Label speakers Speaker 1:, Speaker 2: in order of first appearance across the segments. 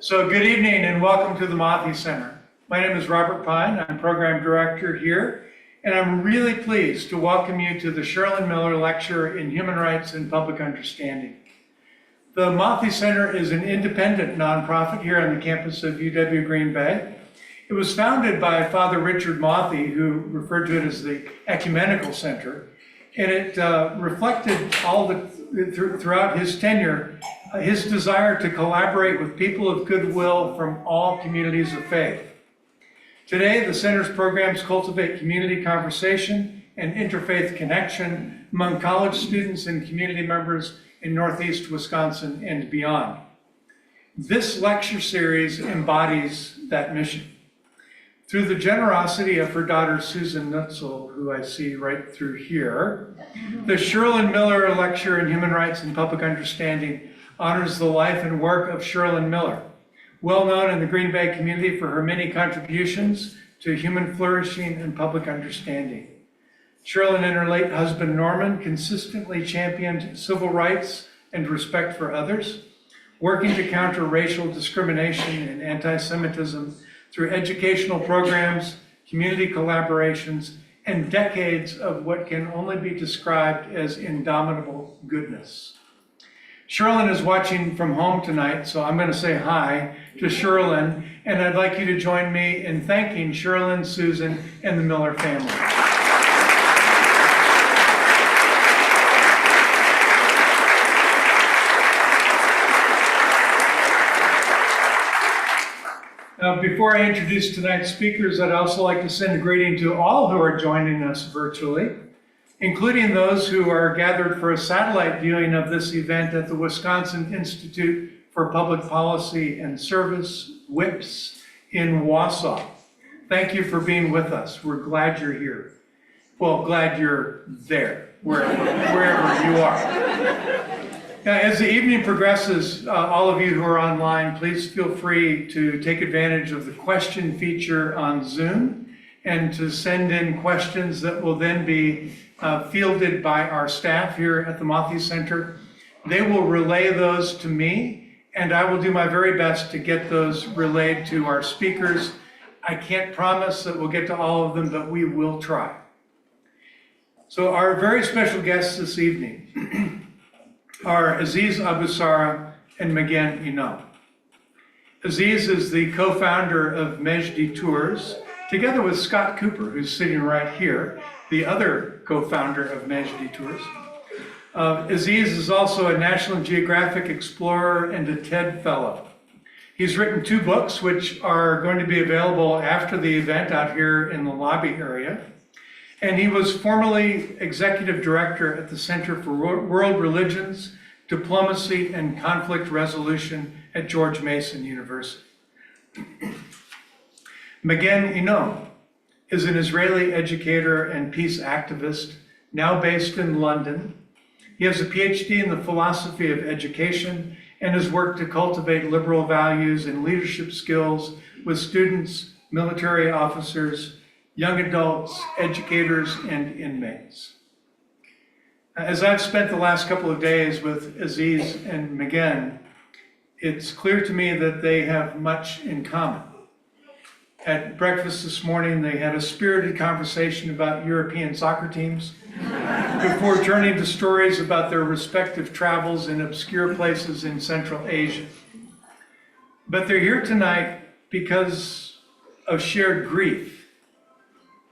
Speaker 1: So good evening and welcome to the Mothi Center. My name is Robert Pine. I'm program director here, and I'm really pleased to welcome you to the Shirlyn Miller Lecture in Human Rights and Public Understanding. The Mothi Center is an independent nonprofit here on the campus of UW Green Bay. It was founded by Father Richard Mothi, who referred to it as the Ecumenical Center, and it reflected throughout his tenure his desire to collaborate with people of goodwill from all communities of faith. Today, the center's programs cultivate community conversation and interfaith connection among college students and community members in Northeast Wisconsin and beyond. This lecture series embodies that mission. Through the generosity of her daughter, Susan Nutzel, who I see right through here, the Shirlyn Miller Lecture in Human Rights and Public Understanding honors the life and work of Shirlyn Miller, well known in the Green Bay community for her many contributions to human flourishing and public understanding. Shirlyn and her late husband, Norman, consistently championed civil rights and respect for others, working to counter racial discrimination and anti-Semitism through educational programs, community collaborations, and decades of what can only be described as indomitable goodness. Shirlyn is watching from home tonight, so I'm going to say hi to Shirlyn, and I'd like you to join me in thanking Shirlyn, Susan, and the Miller family. Now, before I introduce tonight's speakers, I'd also like to send a greeting to all who are joining us virtually, including those who are gathered for a satellite viewing of this event at the Wisconsin Institute for Public Policy and Service, WIPS, in Wausau. Thank you for being with us. We're glad you're here. Well, glad you're there, wherever you are. Now, as the evening progresses, all of you who are online, please feel free to take advantage of the question feature on Zoom and to send in questions that will then be fielded by our staff here at the Mothi Center. They will relay those to me, and I will do my very best to get those relayed to our speakers. I can't promise that we'll get to all of them, but we will try. So our very special guests this evening are Aziz Abu Sarah and Magen Inon. Aziz is the co-founder of Mejdi Tours, together with Scott Cooper, who's sitting right here, the other co-founder of Mejdi Tours. Aziz is also a National Geographic Explorer and a TED Fellow. He's written 2 books, which are going to be available after the event out here in the lobby area. And he was formerly executive director at the Center for World Religions, Diplomacy, and Conflict Resolution at George Mason University. Magen Inon is an Israeli educator and peace activist, now based in London. He has a PhD in the philosophy of education and has worked to cultivate liberal values and leadership skills with students, military officers, young adults, educators, and inmates. As I've spent the last couple of days with Aziz and Magen, it's clear to me that they have much in common. At breakfast this morning, they had a spirited conversation about European soccer teams before turning to stories about their respective travels in obscure places in Central Asia. But they're here tonight because of shared grief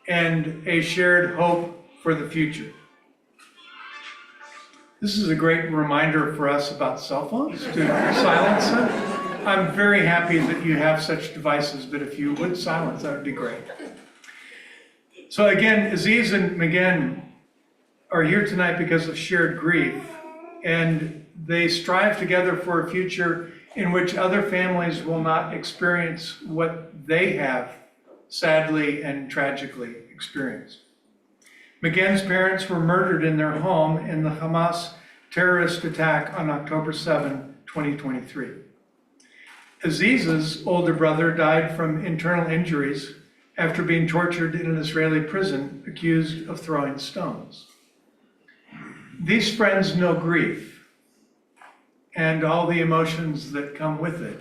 Speaker 1: and a shared hope for the future. This is a great reminder for us about cell phones, to silence them. I'm very happy that you have such devices, but if you would silence, that would be great. So again, Aziz and Magen are here tonight because of shared grief, and they strive together for a future in which other families will not experience what they have sadly and tragically experienced. Magen's parents were murdered in their home in the Hamas terrorist attack on October 7, 2023. Aziz's older brother died from internal injuries after being tortured in an Israeli prison accused of throwing stones. These friends know grief and all the emotions that come with it.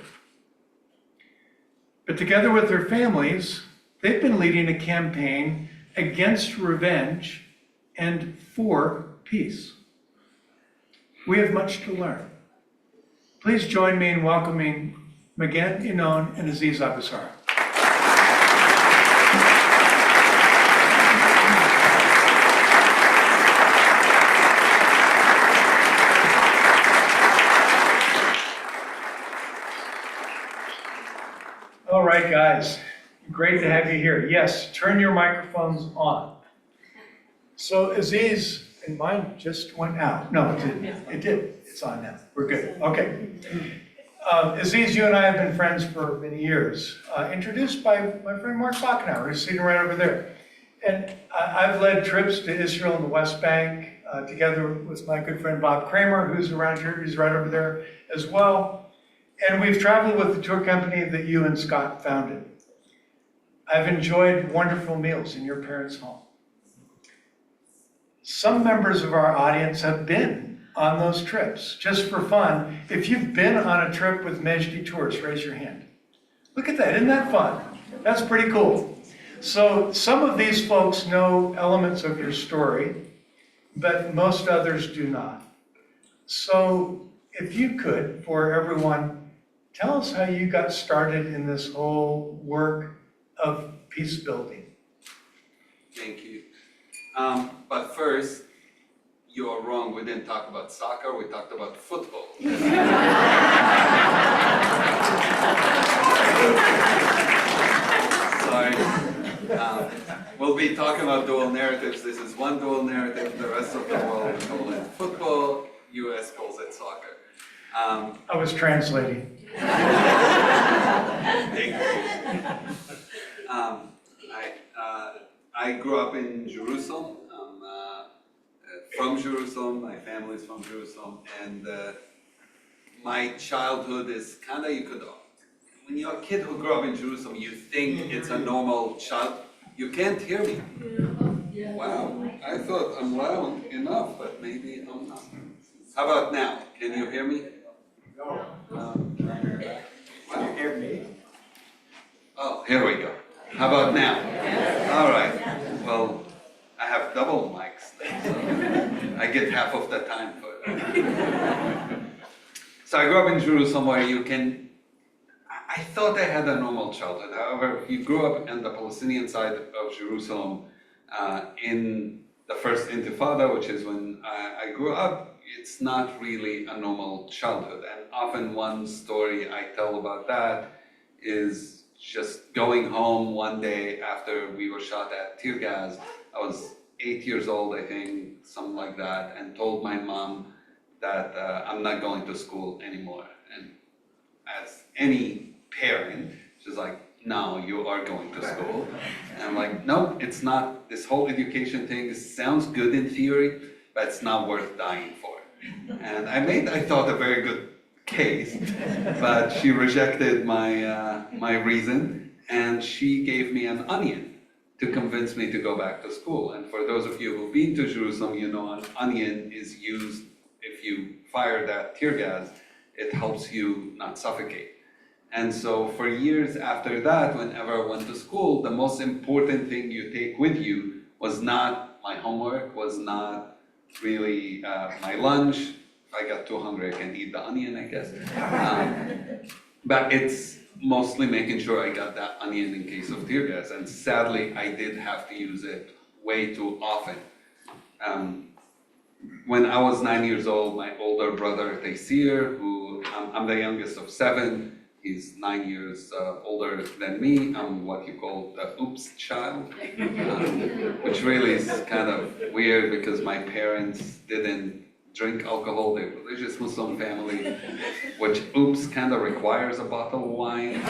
Speaker 1: But together with their families, they've been leading a campaign against revenge and for peace. We have much to learn. Please join me in welcoming Magen Inon and Aziz Abu Sarah. All right, guys, great to have you here. Yes, turn your microphones on. So Aziz, and mine just went out. No, it didn't. It did. It's on now. We're good. Okay. Aziz, you and I have been friends for many years. Introduced by my friend Mark Bachenauer, who's sitting right over there. And I've led trips to Israel and the West Bank together with my good friend Bob Kramer, who's around here. He's right over there as well. And we've traveled with the tour company that you and Scott founded. I've enjoyed wonderful meals in your parents' home. Some members of our audience have been on those trips, just for fun. If you've been on a trip with Mejdi Tours, raise your hand. Look at that, isn't that fun? That's pretty cool. So some of these folks know elements of your story, but most others do not. So if you could, for everyone, tell us how you got started in this whole work of peace building.
Speaker 2: Thank you. But first, you are wrong. We didn't talk about soccer. We talked about football. Sorry. We'll be talking about dual narratives. This is one dual narrative. The rest of the world calls it football. US calls it soccer.
Speaker 1: I was translating.
Speaker 2: I grew up in Jerusalem. From Jerusalem, my family's from Jerusalem, and my childhood is kind of, when you're a kid who grew up in Jerusalem, you think it's a normal child. You can't hear me. Wow, I thought I'm loud enough, but maybe I'm not. How about now? Can you hear me?
Speaker 3: No.
Speaker 2: Can you hear me? Oh, here we go. How about now? All right. Well, I have double mics, so I get half of the time for it. So I grew up in Jerusalem where I thought I had a normal childhood. However, if you grew up on the Palestinian side of Jerusalem in the first Intifada, which is when I grew up, it's not really a normal childhood. And often one story I tell about that is just going home one day after we were shot at tear gas. I was 8 years old, I think, something like that, and told my mom that I'm not going to school anymore. And as any parent, she's like, no, you are going to school. And I'm like, no, it's not. This whole education thing sounds good in theory, but it's not worth dying for. And I thought, a very good case, but she rejected my reason, and she gave me an onion to convince me to go back to school. And for those of you who've been to Jerusalem, you know an onion is used, if you fire that tear gas, it helps you not suffocate. And so for years after that, whenever I went to school, the most important thing you take with you was not my homework, was not really my lunch. If I got too hungry, I can eat the onion, I guess. But it's mostly making sure I got that onion in case of tear gas. And sadly, I did have to use it way too often. When I was 9 years old, my older brother, Taysir, who I'm the youngest of 7, he's 9 years older than me. I'm what you call the oops child, which really is kind of weird because my parents didn't drink alcohol. They're a religious Muslim family, which oops kind of requires a bottle of wine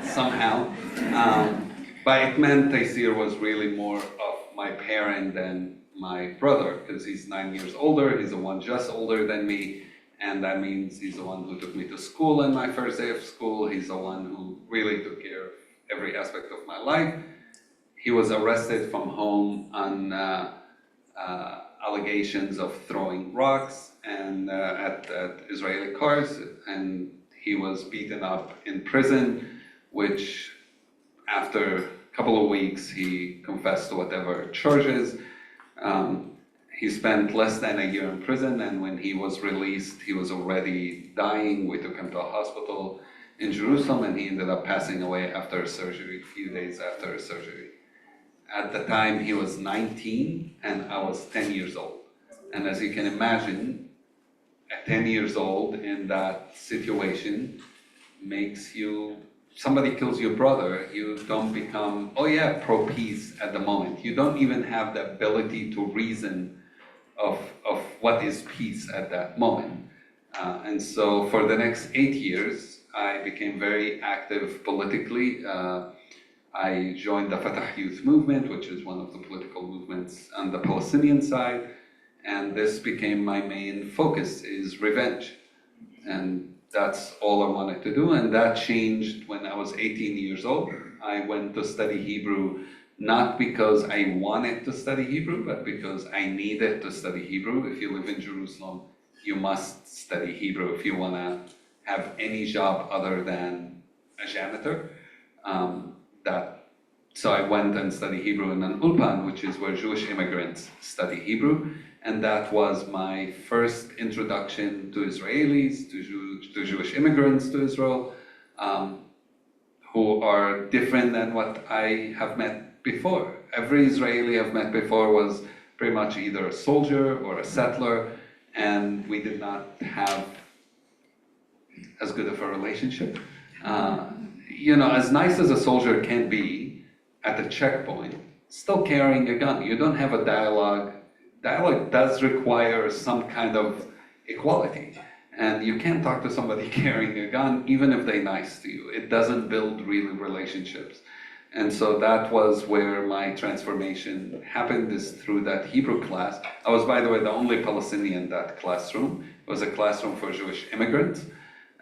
Speaker 2: somehow. But it meant Taysir was really more of my parent than my brother, because he's 9 years older. He's the one just older than me. And that means he's the one who took me to school on my first day of school. He's the one who really took care of every aspect of my life. He was arrested from home on allegations of throwing rocks and at Israeli cars, and he was beaten up in prison. which after a couple of weeks, he confessed to whatever charges. He spent less than a year in prison, and when he was released, he was already dying. We took him to a hospital in Jerusalem, and he ended up passing away after surgery, a few days after surgery. At the time, he was 19, and I was 10 years old. And as you can imagine, at 10 years old in that situation makes you, somebody kills your brother, you don't become, oh yeah, pro-peace at the moment. You don't even have the ability to reason of what is peace at that moment. And so for the next 8 years, I became very active politically. I joined the Fatah Youth Movement, which is one of the political movements on the Palestinian side. And this became my main focus, is revenge. And that's all I wanted to do. And that changed when I was 18 years old. I went to study Hebrew, not because I wanted to study Hebrew, but because I needed to study Hebrew. If you live in Jerusalem, you must study Hebrew if you want to have any job other than a janitor. So I went and studied Hebrew in an ulpan, which is where Jewish immigrants study Hebrew. And that was my first introduction to Israelis, to Jewish immigrants to Israel, who are different than what I have met before. Every Israeli I've met before was pretty much either a soldier or a settler, and we did not have as good of a relationship. As nice as a soldier can be at the checkpoint, still carrying a gun. You don't have a dialogue. Dialogue does require some kind of equality. And you can't talk to somebody carrying a gun, even if they're nice to you. It doesn't build really relationships. And so that was where my transformation happened, is through that Hebrew class. I was, by the way, the only Palestinian in that classroom. It was a classroom for Jewish immigrants.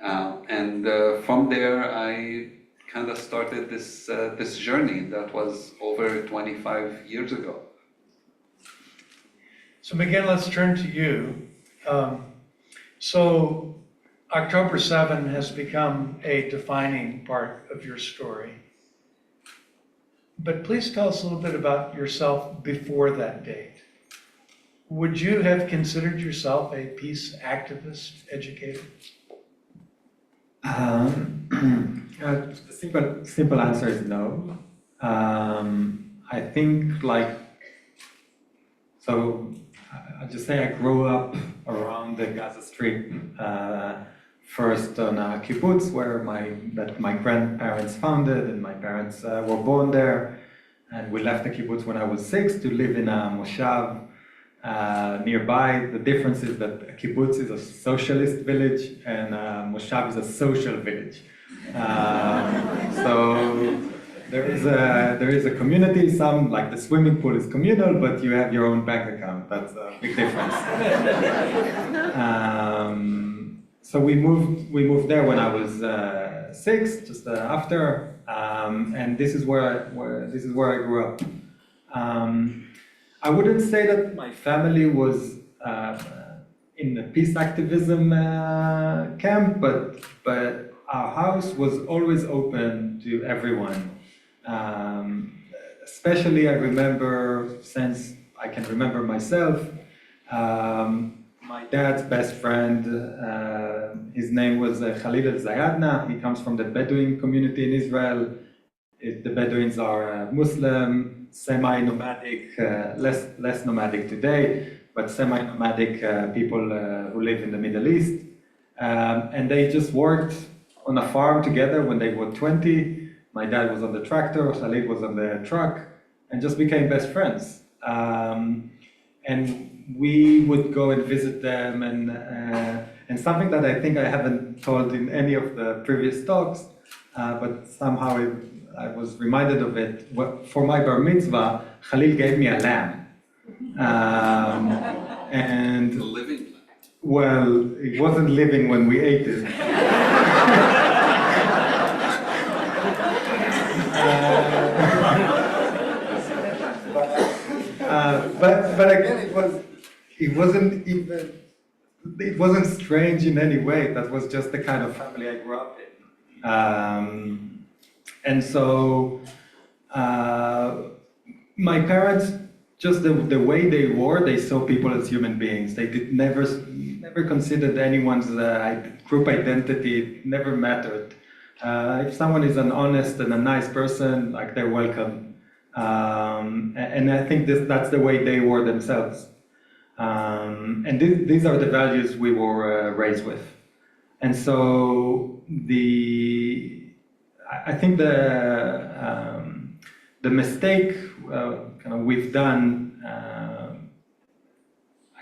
Speaker 2: And from there, I kind of started this journey that was over 25 years ago.
Speaker 1: So Magen, let's turn to you. So October 7 has become a defining part of your story. But please tell us a little bit about yourself before that date. Would you have considered yourself a peace activist, educator?
Speaker 3: The simple answer is no. I think I'll just say I grew up around the Gaza Strip, first on a kibbutz that my grandparents founded, and my parents were born there. And we left the kibbutz when I was 6 to live in a moshav nearby. The difference is that a kibbutz is a socialist village and a moshav is a social village. So there is a community. Some, like the swimming pool, is communal, but you have your own bank account. That's a big difference. So we moved there when I was 6, just after, and this is where I grew up. I wouldn't say that my family was in the peace activism camp, but our house was always open to everyone. Especially I remember, since I can remember myself, my dad's best friend, his name was Khalil al-Zayadna. He comes from the Bedouin community in Israel. The Bedouins are Muslim, semi-nomadic, less nomadic today, but semi-nomadic people who live in the Middle East. And they just worked on a farm together when they were 20. My dad was on the tractor, Khalid was on the truck, and just became best friends. And we would go and visit them, and something that I think I haven't told in any of the previous talks, but somehow I was reminded of it. For my bar mitzvah, Khalil gave me a lamb. And
Speaker 2: The living lamb.
Speaker 3: well, it wasn't living when we ate it. But again, it wasn't strange in any way. That was just the kind of family I grew up in. And so my parents, just the way they were, they saw people as human beings. They did never considered anyone's group identity. It never mattered. If someone is an honest and a nice person, like they're welcome. And I think that's the way they were themselves. And these are the values we were raised with. And so I think the mistake we've done,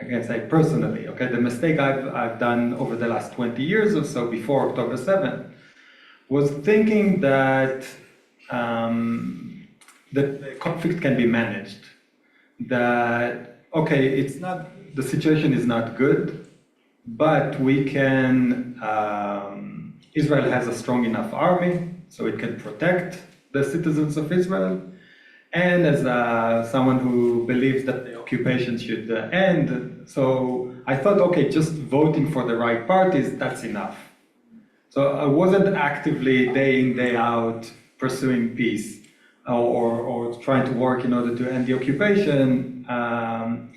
Speaker 3: I can say personally, okay, the mistake I've done over the last 20 years or so before October 7th was thinking that the conflict can be managed. That, okay, the situation is not good, but we can, Israel has a strong enough army, so it can protect the citizens of Israel. And as someone who believes that the occupation should end, so I thought, okay, just voting for the right parties, that's enough. So I wasn't actively day in, day out pursuing peace or trying to work in order to end the occupation. And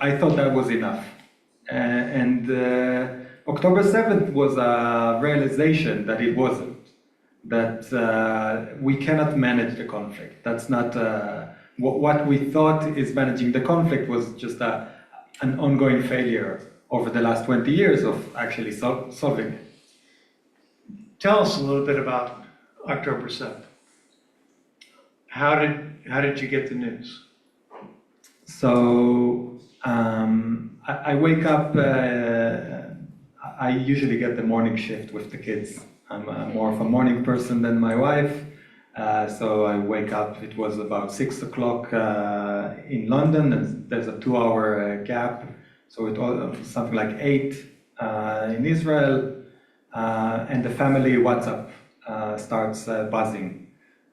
Speaker 3: I thought that was enough. And October 7th was a realization that it wasn't. That we cannot manage the conflict. That's not what we thought is managing the conflict was just an ongoing failure over the last 20 years of actually solving it.
Speaker 1: Tell us a little bit about October 7th. How did you get the news?
Speaker 3: So I wake up, I usually get the morning shift with the kids. I'm more of a morning person than my wife. So I wake up, it was about 6 o'clock in London, and there's a 2-hour gap. So it was something like 8 in Israel. And the family WhatsApp starts buzzing.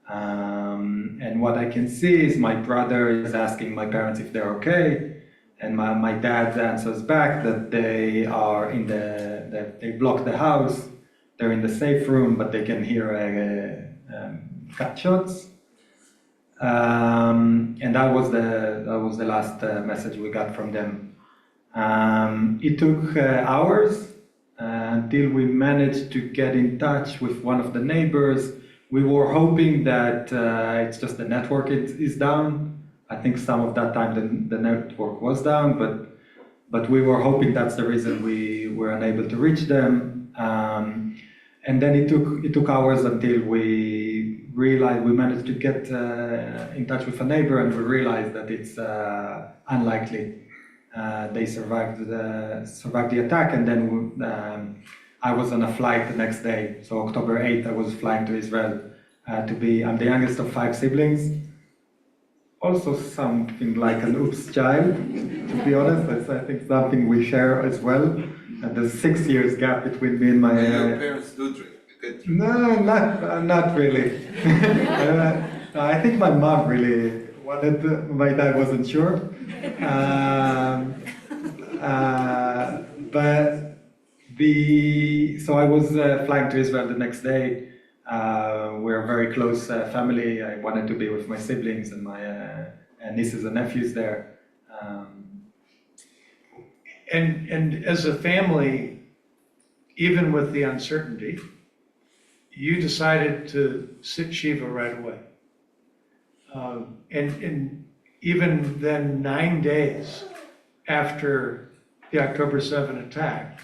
Speaker 3: And what I can see is my brother is asking my parents if they're okay. And my dad answers back that they are that they blocked the house. They're in the safe room, but they can hear gunshots. And that was the last message we got from them. It took hours until we managed to get in touch with one of the neighbors. We were hoping that it's just the network is down. I think some of that time the network was down, but we were hoping that's the reason we were unable to reach them. And then it took hours until we realized we managed to get in touch with a neighbor, and we realized that it's unlikely they survived the attack. And then I was on a flight the next day. So October 8th, I was flying to Israel I'm the youngest of 5 siblings. Also something like an oops child, to be honest. I think something we share as well. And there's 6 years gap between me and my...
Speaker 2: Your parents do drink.
Speaker 3: No, not really. I think my mom really wanted to, my dad wasn't sure. So I was flying to Israel the next day. We're a very close family. I wanted to be with my siblings and my nieces and nephews there.
Speaker 1: And as a family, even with the uncertainty, you decided to sit Shiva right away. And even then, 9 days after the October 7 attack,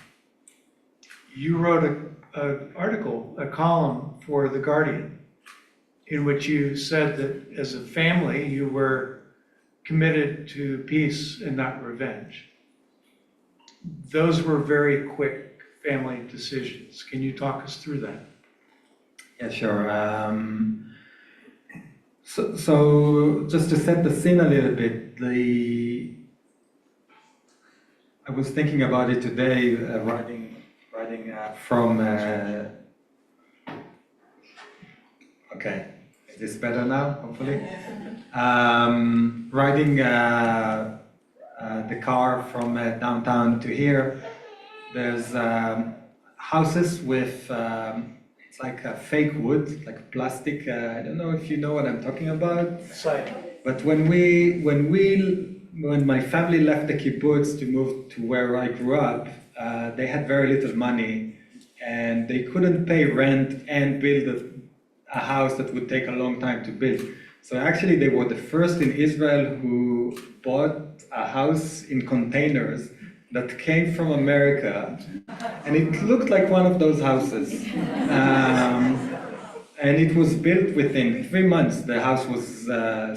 Speaker 1: you wrote an article, a column for The Guardian, in which you said that as a family, you were committed to peace and not revenge. Those were very quick family decisions. Can you talk us through that?
Speaker 3: Yeah, sure. So just to set the scene a little bit, I was thinking about it today, writing from. Okay, is this better now? Hopefully, riding the car from downtown to here. There's houses with it's like a fake wood, like plastic. I don't know if you know what I'm talking about.
Speaker 1: Site.
Speaker 3: But when my family left the kibbutz to move to where I grew up, they had very little money, and they couldn't pay rent and build a house that would take a long time to build. So actually, they were the first in Israel who bought a house in containers that came from America, and it looked like one of those houses. And it was built within 3 months. The house was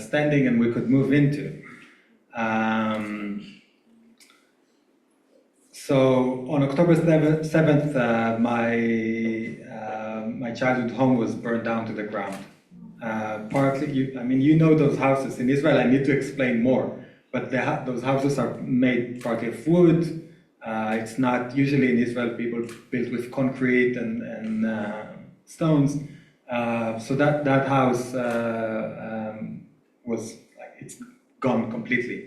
Speaker 3: standing and we could move into. So on October 7th, my childhood home was burned down to the ground. Partly, you know those houses. In Israel, I need to explain more. But those houses are made partly of wood. It's not, usually in Israel, people built with concrete and stones. So that house was, it's gone completely.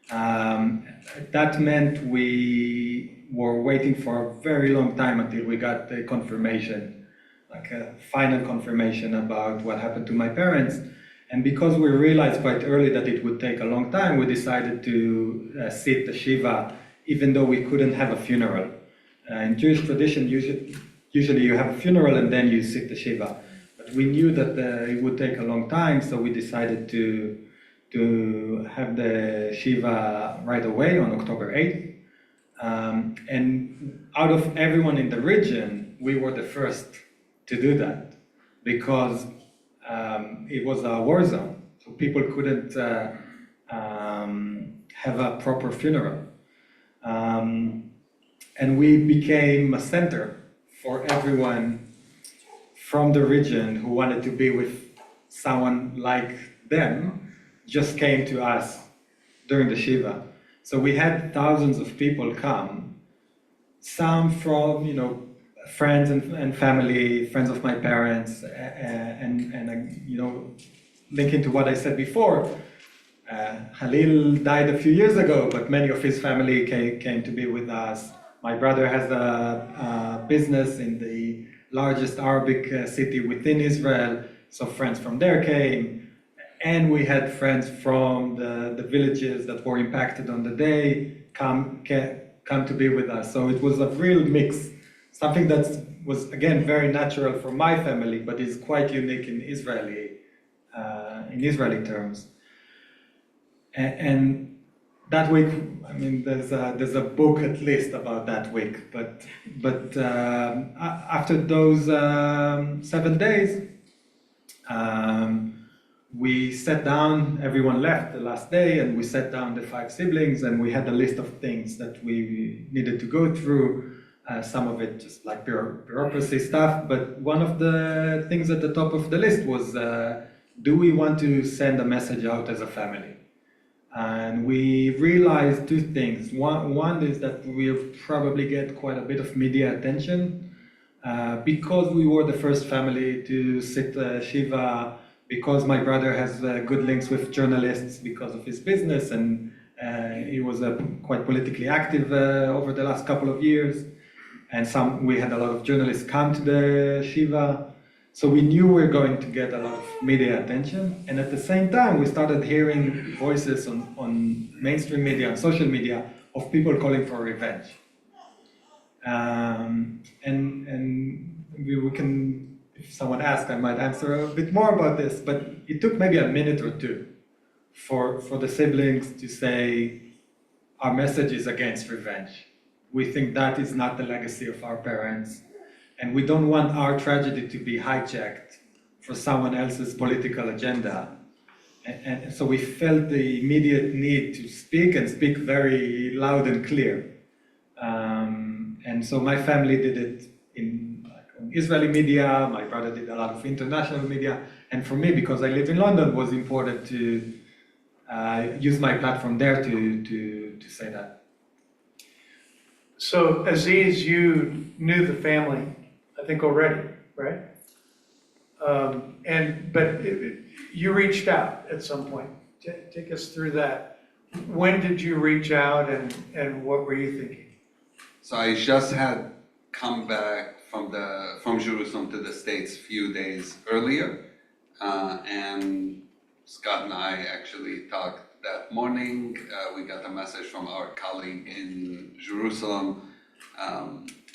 Speaker 3: That meant we were waiting for a very long time until we got the confirmation, like a final confirmation about what happened to my parents. And because we realized quite early that it would take a long time, we decided to sit the Shiva, even though we couldn't have a funeral. In Jewish tradition, usually you have a funeral and then you sit the Shiva. But we knew that it would take a long time, so we decided to have the Shiva right away on October 8th. And out of everyone in the region, we were the first to do that because it was a war zone, so people couldn't have a proper funeral. And we became a center for everyone from the region who wanted to be with someone like them, just came to us during the Shiva. So we had thousands of people come, some from, friends and family, friends of my parents, and linking to what I said before, Halil died a few years ago, but many of his family came to be with us. My brother has a business in the largest Arabic city within Israel, so friends from there came. And we had friends from the villages that were impacted on the day come to be with us. So it was a real mix. Something that was, again, very natural for my family, but is quite unique in Israeli terms. And that week, there's a book at least about that week. But after those 7 days, we sat down. Everyone left the last day, and we sat down the 5 siblings, and we had a list of things that we needed to go through. Some of it just like bureaucracy stuff, but one of the things at the top of the list was, do we want to send a message out as a family? And we realized 2 things. One is that we'll probably get quite a bit of media attention because we were the first family to sit Shiva, because my brother has good links with journalists because of his business, and he was quite politically active over the last couple of years. And we had a lot of journalists come to the Shiva. So we knew we were going to get a lot of media attention. And at the same time, we started hearing voices on mainstream media and social media of people calling for revenge. And we can, if someone asks, I might answer a bit more about this, but it took maybe a minute or 2 for the siblings to say, our message is against revenge. We think that is not the legacy of our parents, and we don't want our tragedy to be hijacked for someone else's political agenda. And so we felt the immediate need to speak, and speak very loud and clear. And so my family did it on Israeli media, my brother did a lot of international media, and for me, because I live in London, it was important to use my platform there to say that.
Speaker 1: So Aziz, you knew the family, I think already, right? But you reached out at some point. Take us through that. When did you reach out, and what were you thinking?
Speaker 2: So I just had come back from Jerusalem to the States a few days earlier. And Scott and I actually talked that morning. We got a message from our colleague in Jerusalem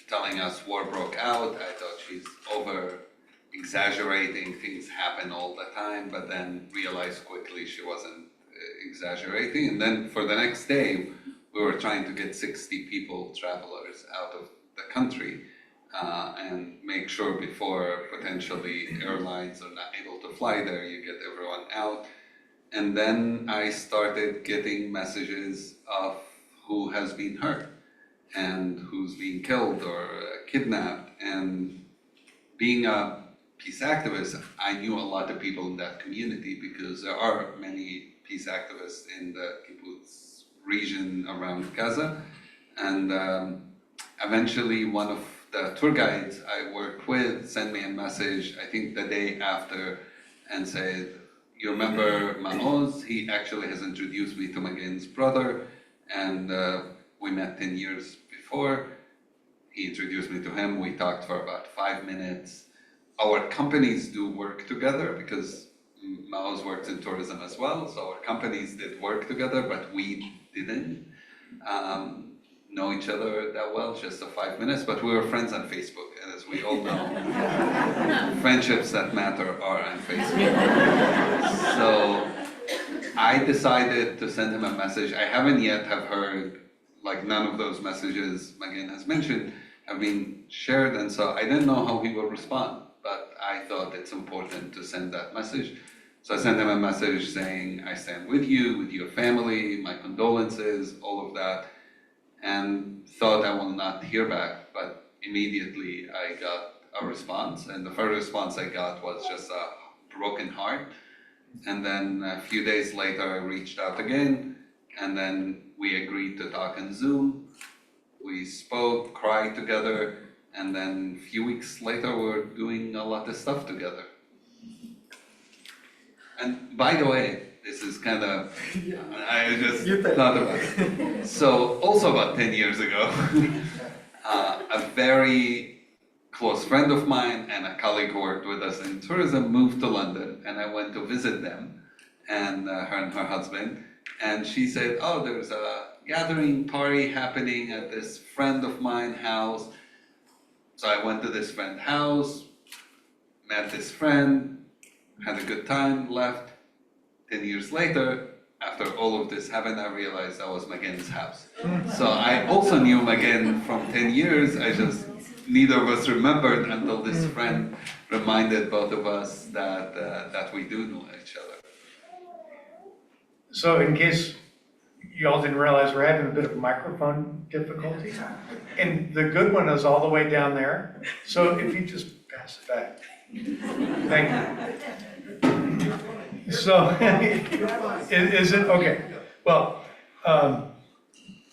Speaker 2: telling us war broke out. I thought she's over exaggerating, things happen all the time, but then realized quickly she wasn't exaggerating. And then for the next day, we were trying to get 60 people, travelers, out of the country and make sure before potentially airlines are not able to fly there, you get everyone out. And then I started getting messages of who has been hurt and who's being killed or kidnapped. And being a peace activist, I knew a lot of people in that community because there are many peace activists in the kibbutz region around Gaza. And eventually one of the tour guides I worked with sent me a message, I think the day after, and said, you remember Maoz? He actually has introduced me to Magen's brother, and we met 10 years before. He introduced me to him. We talked for about 5 minutes. Our companies do work together because Maoz works in tourism as well, so our companies did work together, but we didn't know each other that well, just 5 minutes, but we were friends on Facebook, and as we all know, friendships that matter are on Facebook. So I decided to send him a message. I haven't yet have heard, like none of those messages Magen has mentioned have been shared, and so I didn't know how he would respond, but I thought it's important to send that message. So I sent him a message saying, I stand with your family, my condolences, all of that, and thought I will not hear back, but immediately I got a response, and the first response I got was just a broken heart. And then a few days later I reached out again, and then we agreed to talk on Zoom. We spoke, cried together, and then a few weeks later we were doing a lot of stuff together. And by the way, this is kind of, I just thought about it. So also about 10 years ago, a very close friend of mine and a colleague who worked with us in tourism moved to London, and I went to visit them, and her husband, and she said, oh, there's a gathering party happening at this friend of mine house. So I went to this friend's house, met this friend, had a good time, left. 10 years later, after all of this happened, I realized that was Magen's house. So I also knew Magen from 10 years, I just, neither of us remembered until this friend reminded both of us that we do know each other.
Speaker 1: So in case you all didn't realize, we're having a bit of microphone difficulty. And the good one is all the way down there. So if you just pass it back. Thank you. So, is it, okay. Well,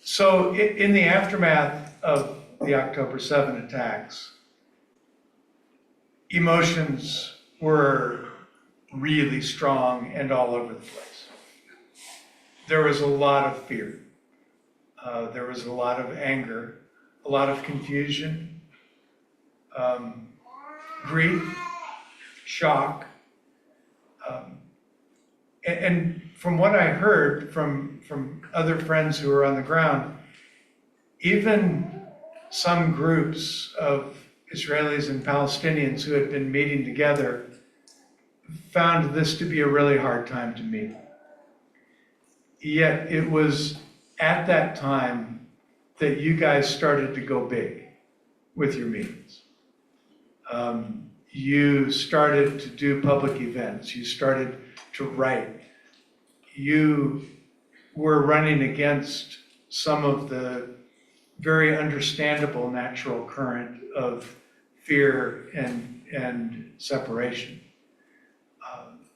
Speaker 1: so in the aftermath of the October 7 attacks, emotions were really strong and all over the place. There was a lot of fear. There was a lot of anger, a lot of confusion, grief, shock. And from what I heard from other friends who were on the ground, even some groups of Israelis and Palestinians who had been meeting together found this to be a really hard time to meet. Yet it was at that time that you guys started to go big with your meetings. You started to do public events. You started to write. You were running against some of the very understandable natural current of fear and separation.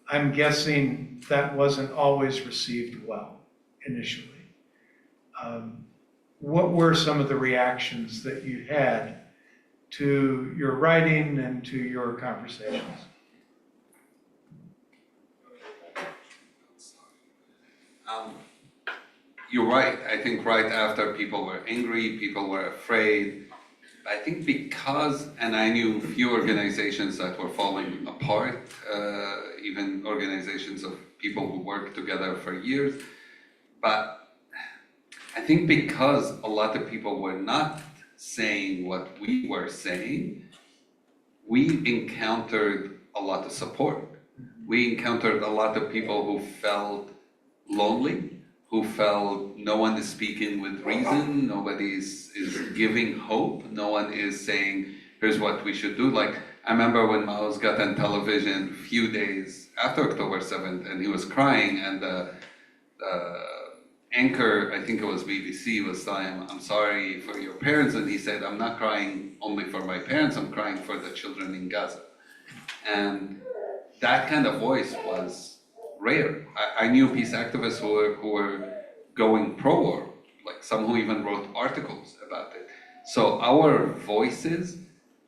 Speaker 1: I'm guessing that wasn't always received well initially. What were some of the reactions that you had to your writing and to your conversations?
Speaker 2: You're right. I think right after people were angry, people were afraid. I think because, and I knew few organizations that were falling apart, even organizations of people who worked together for years, but I think because a lot of people were not saying what we were saying, we encountered a lot of support. We encountered a lot of people who felt lonely, who felt no one is speaking with reason, nobody is giving hope, no one is saying, here's what we should do. Like, I remember when Maoz got on television a few days after October 7th, and he was crying, and the anchor, I think it was BBC, was telling him, I'm sorry for your parents, and he said, I'm not crying only for my parents, I'm crying for the children in Gaza. And that kind of voice was rare. I knew peace activists who were going pro-war, like some who even wrote articles about it. So our voices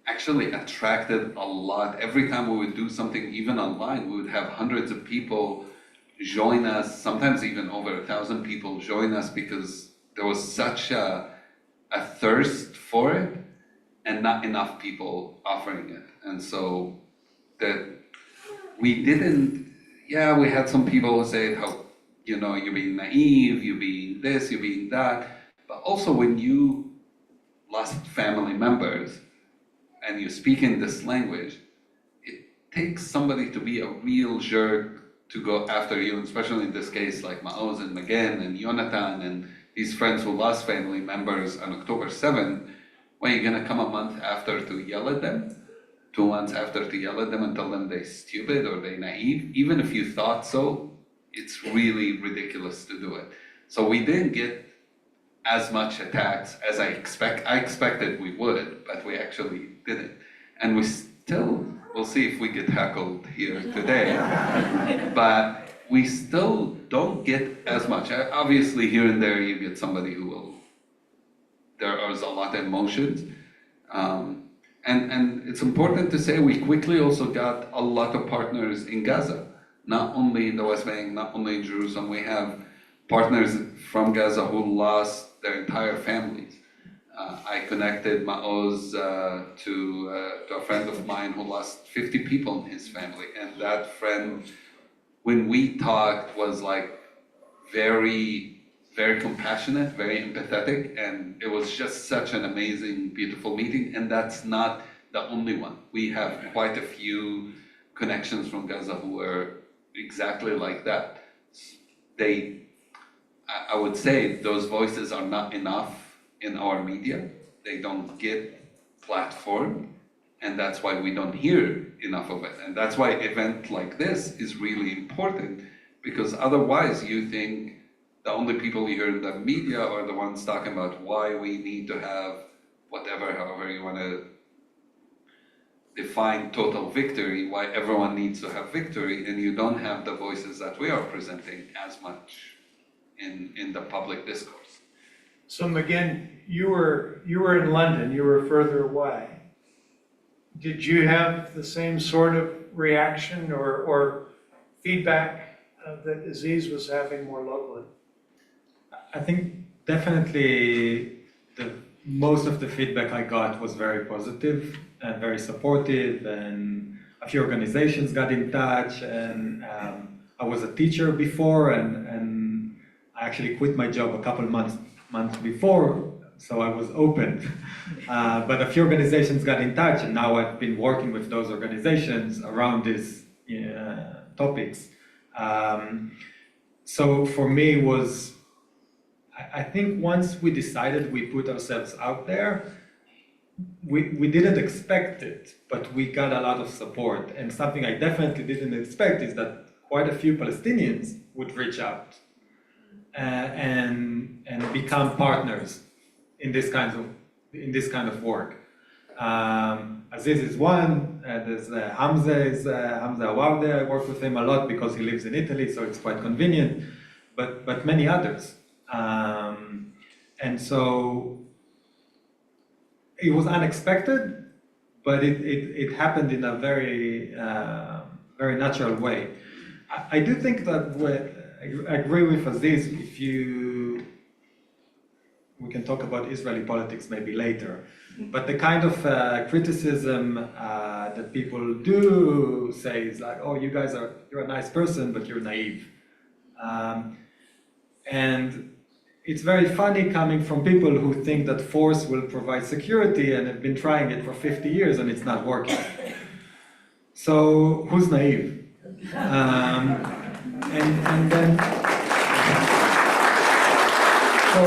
Speaker 2: actually attracted a lot. Every time we would do something, even online, we would have hundreds of people join us, sometimes even over 1,000 people join us, because there was such a thirst for it and not enough people offering it. And so that we didn't, yeah, we had some people who said how, you know, you're being naive, you're being this, you're being that. But also when you lost family members and you speak in this language, it takes somebody to be a real jerk to go after you, especially in this case, like Maoz and Magen and Yonatan and these friends who lost family members on October 7th, when you're gonna come a month after to yell at them, 2 months after to yell at them and tell them they're stupid or they're naive, even if you thought so, it's really ridiculous to do it. So we didn't get as much attacks as I expected we would, but we actually didn't. And we still, we'll see if we get tackled here today, but we still don't get as much. Obviously here and there you get somebody who will, there is a lot of emotions. And it's important to say we quickly also got a lot of partners in Gaza, not only in the West Bank, not only in Jerusalem. We have partners from Gaza who lost their entire families. I connected Maoz to a friend of mine who lost 50 people in his family. And that friend, when we talked, was like very, very compassionate, very empathetic. And it was just such an amazing, beautiful meeting. And that's not the only one. We have quite a few connections from Gaza who were exactly like that. I would say those voices are not enough in our media. They don't get platformed, and that's why we don't hear enough of it. And that's why an event like this is really important, because otherwise you think the only people you hear in the media are the ones talking about why we need to have whatever, however you want to define total victory, why everyone needs to have victory, and you don't have the voices that we are presenting as much in the public discourse.
Speaker 1: So Magen, you were in London, you were further away. Did you have the same sort of reaction or feedback that Aziz was having more locally?
Speaker 3: I think definitely most of the feedback I got was very positive and very supportive, and a few organizations got in touch, and I was a teacher before, and I actually quit my job a couple months before, so I was open. But a few organizations got in touch, and now I've been working with those organizations around these topics. So for me was, I think once we decided we put ourselves out there, we didn't expect it, but we got a lot of support. And something I definitely didn't expect is that quite a few Palestinians would reach out and become partners in this kind of work. Aziz is one. There's Hamza Awawde. I work with him a lot because he lives in Italy, so it's quite convenient. But many others, and so it was unexpected, but it happened in a very very natural way. I do think that I agree with Aziz. we can talk about Israeli politics maybe later. But the kind of criticism that people do say is like, oh, you're a nice person, but you're naive. And it's very funny coming from people who think that force will provide security and have been trying it for 50 years and it's not working. So who's naive? And then, so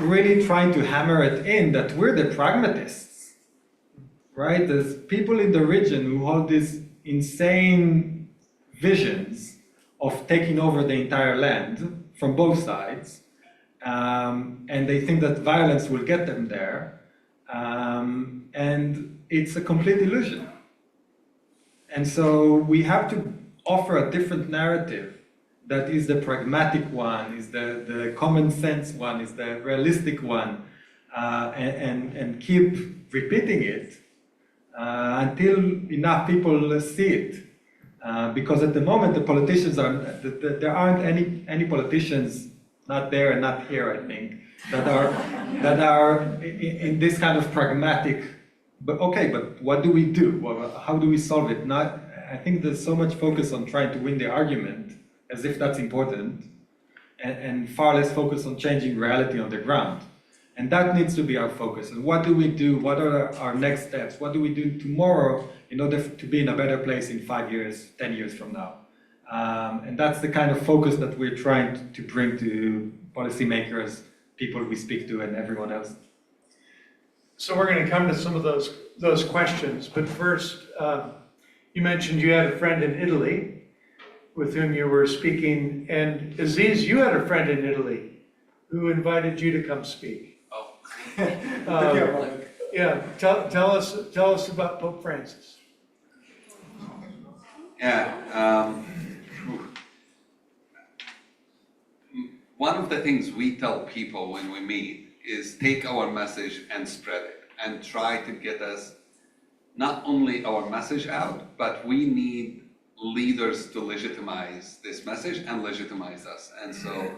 Speaker 3: really trying to hammer it in that we're the pragmatists, right? There's people in the region who hold these insane visions of taking over the entire land from both sides, and they think that violence will get them there, and it's a complete illusion. And so we have to offer a different narrative that is the pragmatic one, is the common sense one, is the realistic one, and keep repeating it until enough people see it. Because at the moment the politicians there aren't any politicians, not there and not here, I think, that are in this kind of pragmatic. But okay, but what do we do? Well, how do we solve it? I think there's so much focus on trying to win the argument, as if that's important, and far less focus on changing reality on the ground. And that needs to be our focus. And what do we do? What are our next steps? What do we do tomorrow in order to be in a better place in 5 years, 10 years from now? And that's the kind of focus that we're trying to bring to policymakers, people we speak to, and everyone else.
Speaker 1: So we're going to come to some of those questions, but first, you mentioned you had a friend in Italy with whom you were speaking, and Aziz, you had a friend in Italy who invited you to come speak. Yeah, tell us about Pope Francis.
Speaker 2: Yeah, one of the things we tell people when we meet is take our message and spread it, and try to get us not only our message out, but we need leaders to legitimize this message and legitimize us. And so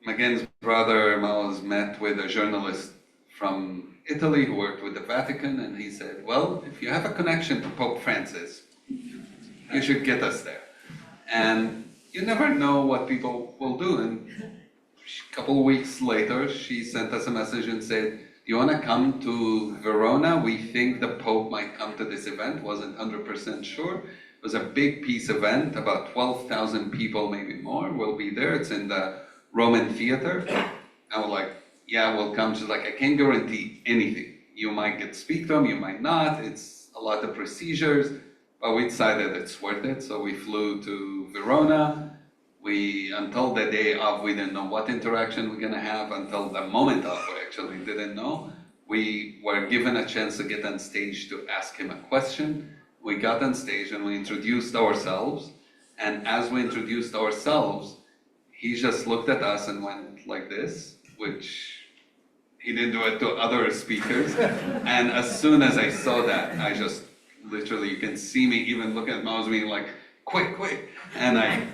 Speaker 2: Magen's brother Maoz met with a journalist from Italy who worked with the Vatican, and he said, well, if you have a connection to Pope Francis, you should get us there. And you never know what people will do. And a couple of weeks later, she sent us a message and said, do you want to come to Verona? We think the Pope might come to this event. Wasn't 100% sure. It was a big peace event, about 12,000 people, maybe more, will be there. It's in the Roman theater. And we're like, yeah, we'll come. She's like, I can't guarantee anything. You might get to speak to him, you might not. It's a lot of procedures, but we decided it's worth it. So we flew to Verona. Until the day of, we didn't know what interaction we're gonna have. Until the moment of, we actually didn't know. We were given a chance to get on stage to ask him a question. We got on stage and we introduced ourselves. And as we introduced ourselves, he just looked at us and went like this, which he didn't do it to other speakers. And as soon as I saw that, I just literally, you can see me even looking at Maoz being like, quick, quick. And I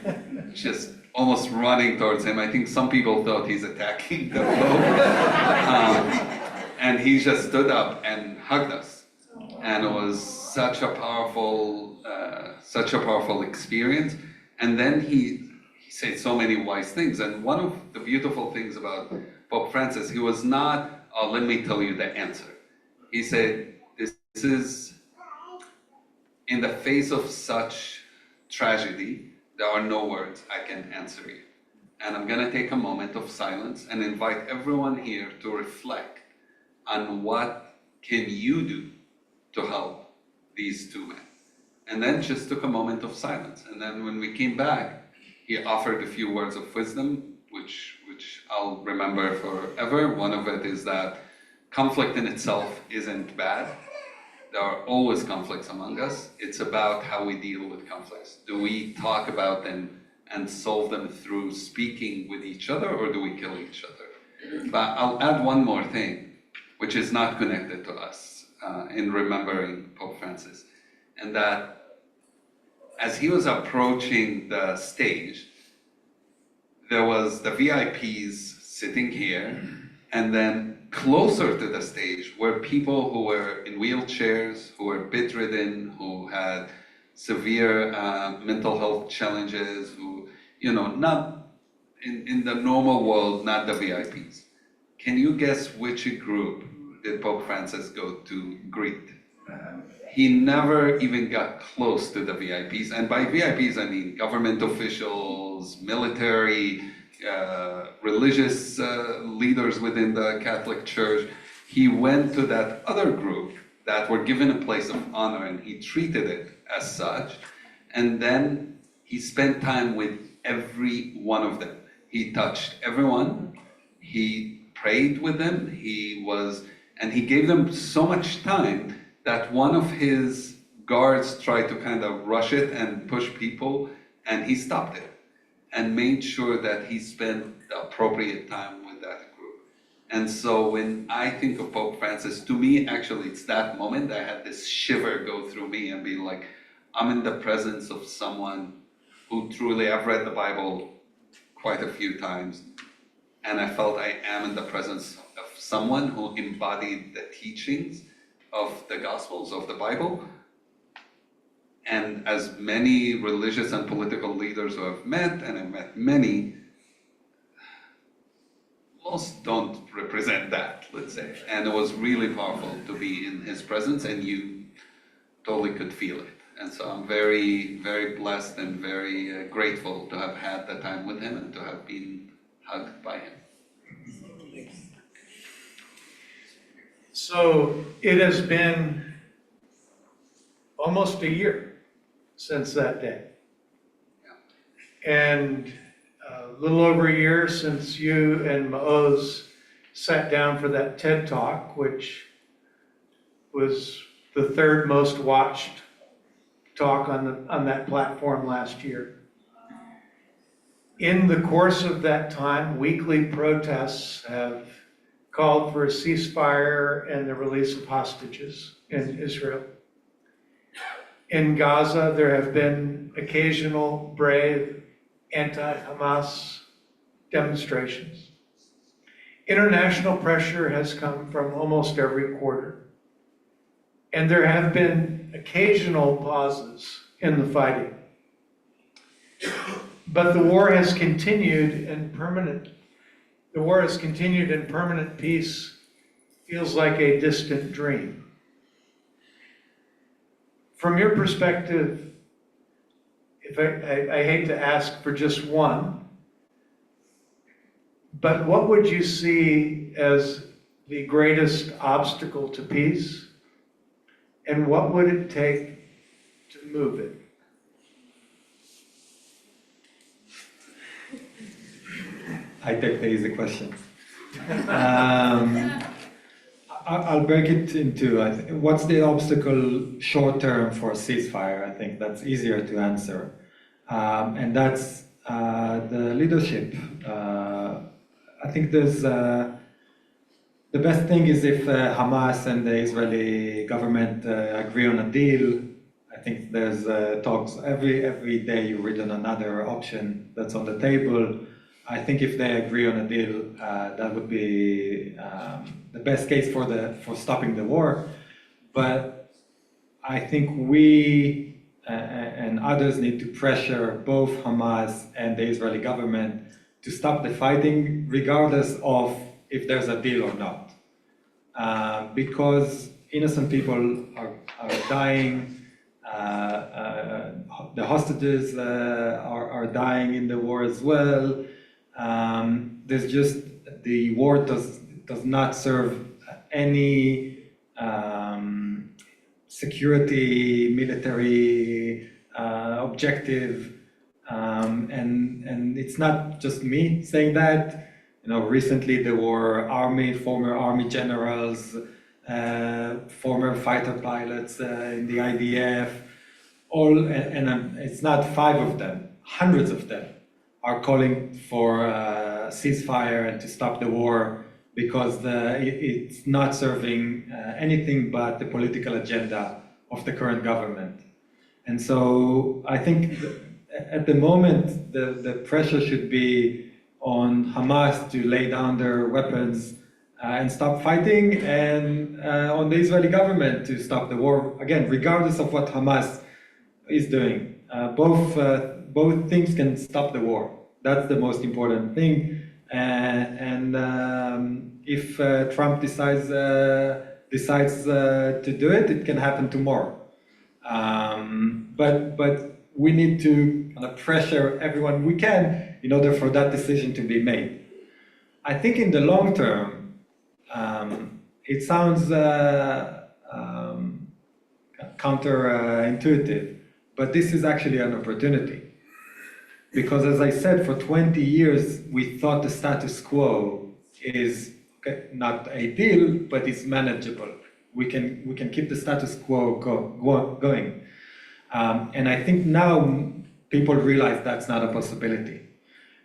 Speaker 2: just almost running towards him. I think some people thought he's attacking the Pope. And he just stood up and hugged us. And it was such a powerful experience. And then he said so many wise things. And one of the beautiful things about Pope Francis, he was not, oh, let me tell you the answer. He said, this is, in the face of such tragedy, there are no words I can answer you. And I'm gonna take a moment of silence and invite everyone here to reflect on what can you do to help these two men. And then just took a moment of silence. And then when we came back, he offered a few words of wisdom, which I'll remember forever. One of it is that conflict in itself isn't bad. There are always conflicts among us. It's about how we deal with conflicts. Do we talk about them and solve them through speaking with each other, or do we kill each other? But I'll add one more thing, which is not connected to us in remembering Pope Francis. And that as he was approaching the stage, there was the VIPs sitting here, and then closer to the stage were people who were in wheelchairs, who were bedridden, who had severe mental health challenges, who, not in the normal world, not the VIPs. Can you guess which group did Pope Francis go to greet? He never even got close to the VIPs, and by VIPs I mean government officials, military, religious leaders within the Catholic Church. He went to that other group that were given a place of honor, and he treated it as such, and then he spent time with every one of them. He touched everyone, he prayed with them, and he gave them so much time that one of his guards tried to kind of rush it and push people, and he stopped it and made sure that he spent the appropriate time with that group. And so when I think of Pope Francis, to me, actually, it's that moment I had this shiver go through me and be like, I'm in the presence of someone who truly, I've read the Bible quite a few times, and I felt I am in the presence of someone who embodied the teachings of the Gospels, of the Bible. And as many religious and political leaders who I've met, and I've met many, most don't represent that, let's say. And it was really powerful to be in his presence, and you totally could feel it. And so I'm very, very blessed and very grateful to have had the time with him and to have been hugged by him.
Speaker 1: So it has been almost a year since that day. And a little over a year since you and Maoz sat down for that TED Talk, which was the third most watched talk on that platform last year. In the course of that time, weekly protests have called for a ceasefire and the release of hostages in Israel. In Gaza, there have been occasional brave anti-Hamas demonstrations. International pressure has come from almost every quarter. And there have been occasional pauses in the fighting. But the war has continued, and permanent peace feels like a distant dream. From your perspective, if I hate to ask for just one, but what would you see as the greatest obstacle to peace, and what would it take to move it?
Speaker 3: I take the easy questions. I'll break it into what's the obstacle short term for a ceasefire. I think that's easier to answer, and that's the leadership. I think there's the best thing is if Hamas and the Israeli government agree on a deal. I think there's talks every day. You read on another option that's on the table. I think if they agree on a deal, that would be the best case for stopping the war. But I think we and others need to pressure both Hamas and the Israeli government to stop the fighting, regardless of if there's a deal or not. Because innocent people are dying. The hostages are dying in the war as well. There's just, the war does not serve any security, military objective, and it's not just me saying that. Recently there were former army generals, former fighter pilots in the IDF, and it's not 5 of them, hundreds of them are calling for a ceasefire and to stop the war because it's not serving anything but the political agenda of the current government. And so I think at the moment the pressure should be on Hamas to lay down their weapons and stop fighting, and on the Israeli government to stop the war, again, regardless of what Hamas is doing. Both things can stop the war. That's the most important thing. If Trump decides to do it, it can happen tomorrow. But we need to kind of pressure everyone we can in order for that decision to be made. I think in the long term, it sounds counterintuitive, but this is actually an opportunity. Because as I said, for 20 years, we thought the status quo is not ideal, but it's manageable. We can keep the status quo going. And I think now people realize that's not a possibility.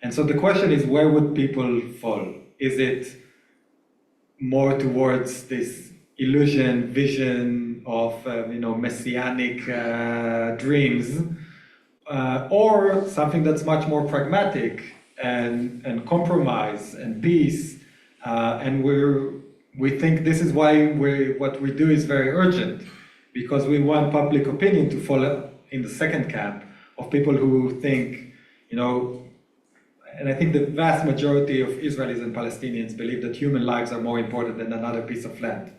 Speaker 3: And so the question is, where would people fall? Is it more towards this illusion, vision of messianic dreams, or something that's much more pragmatic and compromise and peace? And we think this is why what we do is very urgent, because we want public opinion to fall in the second camp of people who think, and I think the vast majority of Israelis and Palestinians believe that human lives are more important than another piece of land.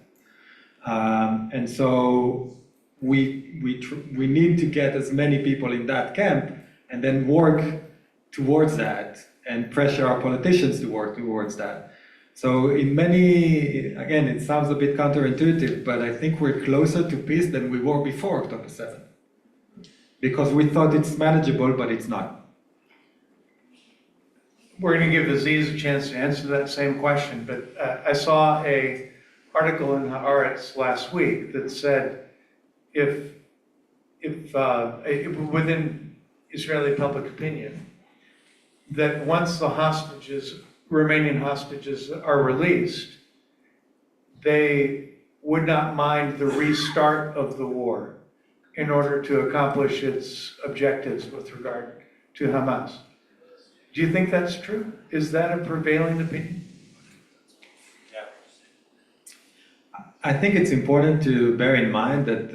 Speaker 3: And so we need to get as many people in that camp and then work towards that and pressure our politicians to work towards that. So again, it sounds a bit counterintuitive, but I think we're closer to peace than we were before October 7th. Because we thought it's manageable, but it's not.
Speaker 1: We're going to give Aziz a chance to answer that same question, but I saw an article in Haaretz last week that said if within Israeli public opinion, that once the Romanian hostages are released, they would not mind the restart of the war in order to accomplish its objectives with regard to Hamas. Do you think that's true? Is that a prevailing opinion?
Speaker 3: I think it's important to bear in mind that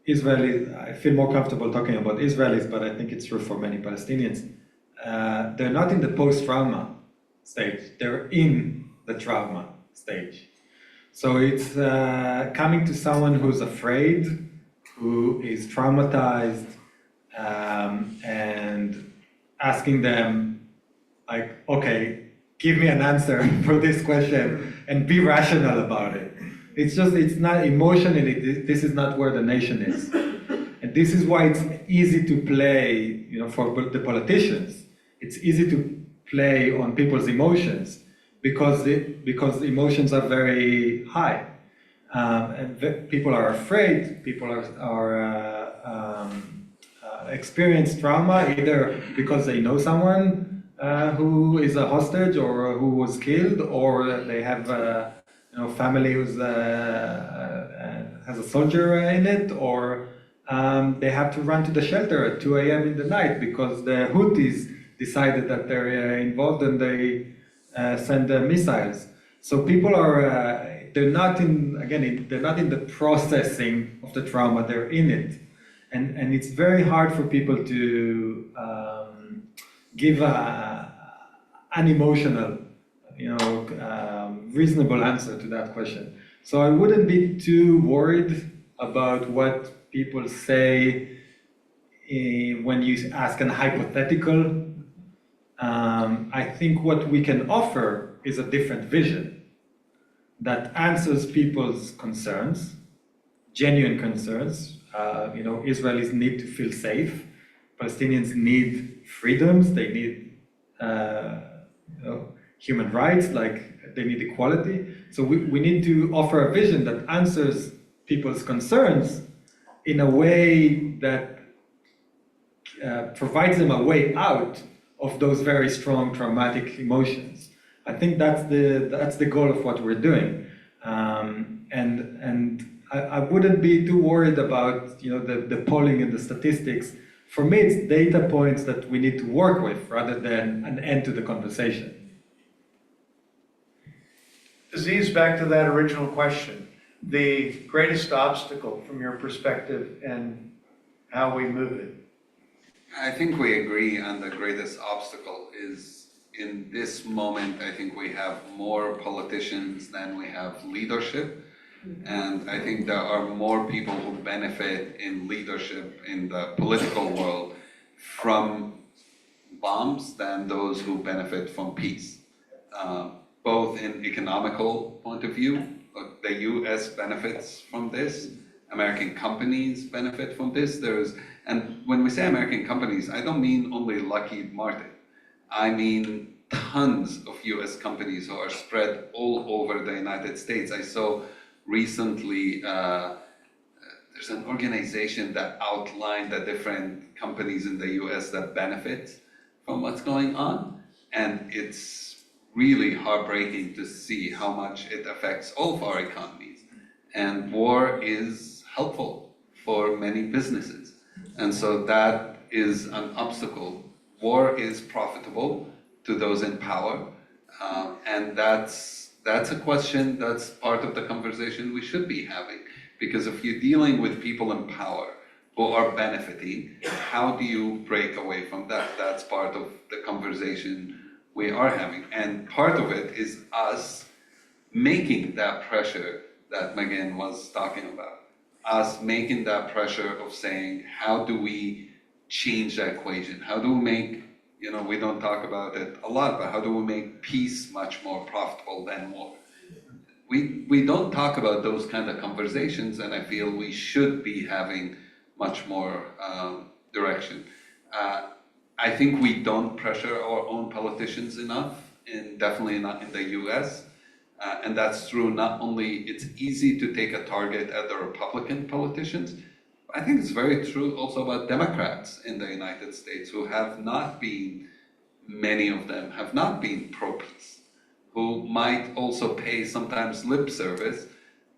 Speaker 3: Israelis, I feel more comfortable talking about Israelis, but I think it's true for many Palestinians. They're not in the post-trauma stage, they're in the trauma stage. So it's coming to someone who's afraid, who is traumatized, and asking them, like, okay, give me an answer for this question and be rational about it. It's not emotionally, this is not where the nation is. And this is why it's easy to play, for the politicians, it's easy to play on people's emotions because emotions are very high. And people are afraid, people experience trauma either because they know someone who is a hostage or who was killed, or they have family who's has a soldier in it, or they have to run to the shelter at 2 a.m. in the night because the Houthis decided that they're involved and they send missiles. So people are they're not in the processing of the trauma, they're in it. And it's very hard for people to give an unemotional, reasonable answer to that question. So I wouldn't be too worried about what people say when you ask an hypothetical. I think what we can offer is a different vision that answers people's concerns, genuine concerns. Israelis need to feel safe. Palestinians need freedoms. They need human rights, like they need equality. So we need to offer a vision that answers people's concerns in a way that provides them a way out of those very strong traumatic emotions. I think that's the goal of what we're doing. And I wouldn't be too worried about the polling and the statistics For me, it's data points that we need to work with rather than an end to the conversation.
Speaker 1: Aziz, back to that original question, the greatest obstacle from your perspective and how we move it.
Speaker 2: I think we agree on the greatest obstacle is in this moment, I think we have more politicians than we have leadership. And I think there are more people who benefit in leadership in the political world from bombs than those who benefit from peace. Both in economical point of view, the US benefits from this, American companies benefit from this. And when we say American companies, I don't mean only Lockheed Martin. I mean tons of US companies who are spread all over the United States. I saw recently, there's an organization that outlined the different companies in the US that benefit from what's going on. And it's really heartbreaking to see how much it affects all of our economies. And war is helpful for many businesses. And so that is an obstacle. War is profitable to those in power. And that's a question that's part of the conversation we should be having. Because if you're dealing with people in power who are benefiting, how do you break away from that? That's part of the conversation we are having. And part of it is us making that pressure that Magen was talking about. Us making that pressure of saying, how do we change the equation? How do we make, we don't talk about it a lot, but how do we make peace much more profitable than war? We don't talk about those kind of conversations, and I feel we should be having much more direction. I think we don't pressure our own politicians enough, and definitely not in the US. And that's true, not only it's easy to take a target at the Republican politicians, I think it's very true also about Democrats in the United States who have not been, many of them have not been pro-peace, who might also pay sometimes lip service,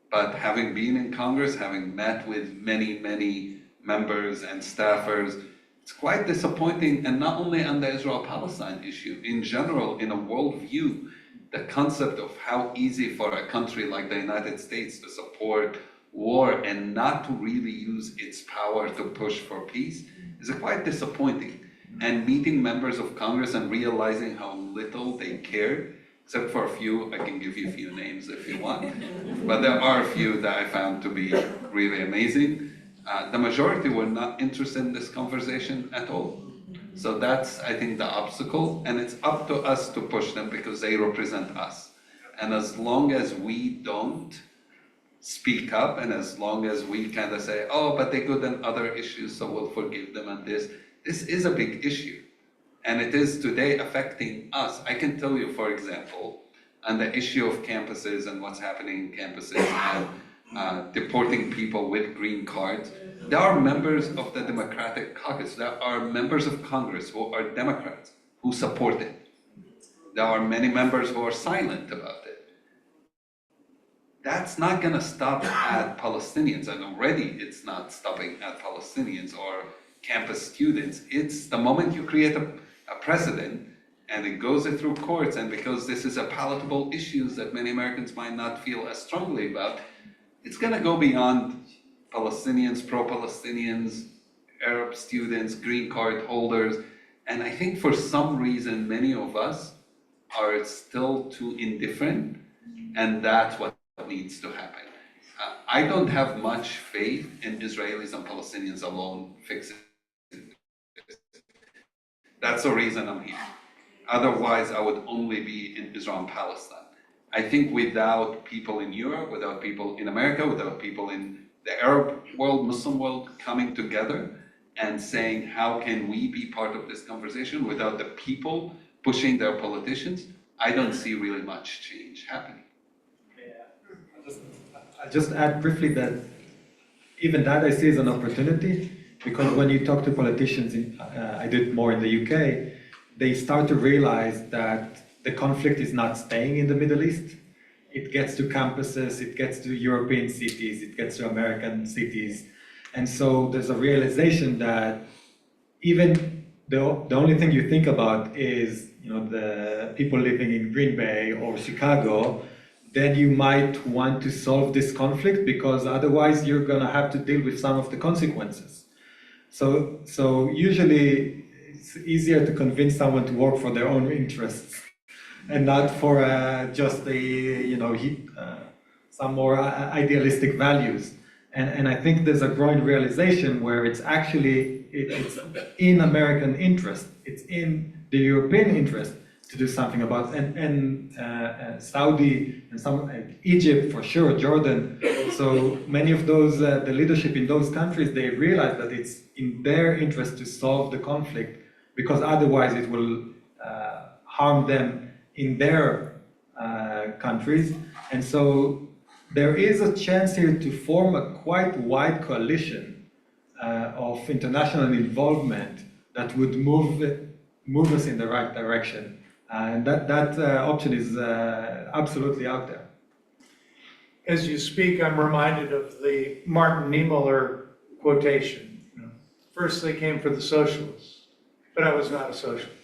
Speaker 2: but having been in Congress, having met with many, many members and staffers, it's quite disappointing, and not only on the Israel-Palestine issue, in general, in a worldview, the concept of how easy for a country like the United States to support war and not to really use its power to push for peace is quite disappointing. And meeting members of Congress and realizing how little they care, except for a few, I can give you a few names if you want, but there are a few that I found to be really amazing. The majority were not interested in this conversation at all. So that's, I think, the obstacle, and it's up to us to push them because they represent us. And as long as we don't speak up, and as long as we kind of say, oh, but they're good on other issues, so we'll forgive them on this. This is a big issue, and it is today affecting us. I can tell you, for example, on the issue of campuses and what's happening in campuses and deporting people with green cards, there are members of the Democratic caucus, there are members of Congress who are Democrats who support it. There are many members who are silent about it. That's not going to stop at Palestinians, and already it's not stopping at Palestinians or campus students. It's the moment you create a precedent and it goes through courts, and because this is a palatable issue that many Americans might not feel as strongly about, it's going to go beyond Palestinians, pro-Palestinians, Arab students, green card holders. And I think for some reason, many of us are still too indifferent, and that's what needs to happen. I don't have much faith in Israelis and Palestinians alone fixing this. That's the reason I'm here. Otherwise, I would only be in Israel and Palestine. I think without people in Europe, without people in America, without people in the Arab world, Muslim world coming together and saying, how can we be part of this conversation without the people pushing their politicians, I don't see really much change happening.
Speaker 3: I'll just add briefly that even that I see as an opportunity, because when you talk to politicians, I did more in the UK, they start to realize that the conflict is not staying in the Middle East. It gets to campuses, it gets to European cities, it gets to American cities. And so there's a realization that even the only thing you think about is, the people living in Green Bay or Chicago, then you might want to solve this conflict because otherwise you're gonna have to deal with some of the consequences. So usually it's easier to convince someone to work for their own interests and not for just some more idealistic values. And I think there's a growing realization where it's actually, it's in American interest, it's in the European interest to do something about it. And Saudi and Egypt for sure, Jordan. So many of those, the leadership in those countries, they realize that it's in their interest to solve the conflict because otherwise it will harm them in their countries. And so there is a chance here to form a quite wide coalition of international involvement that would move us in the right direction. And that option is absolutely out there.
Speaker 1: As you speak, I'm reminded of the Martin Niemöller quotation. First they came for the socialists, but I was not a socialist.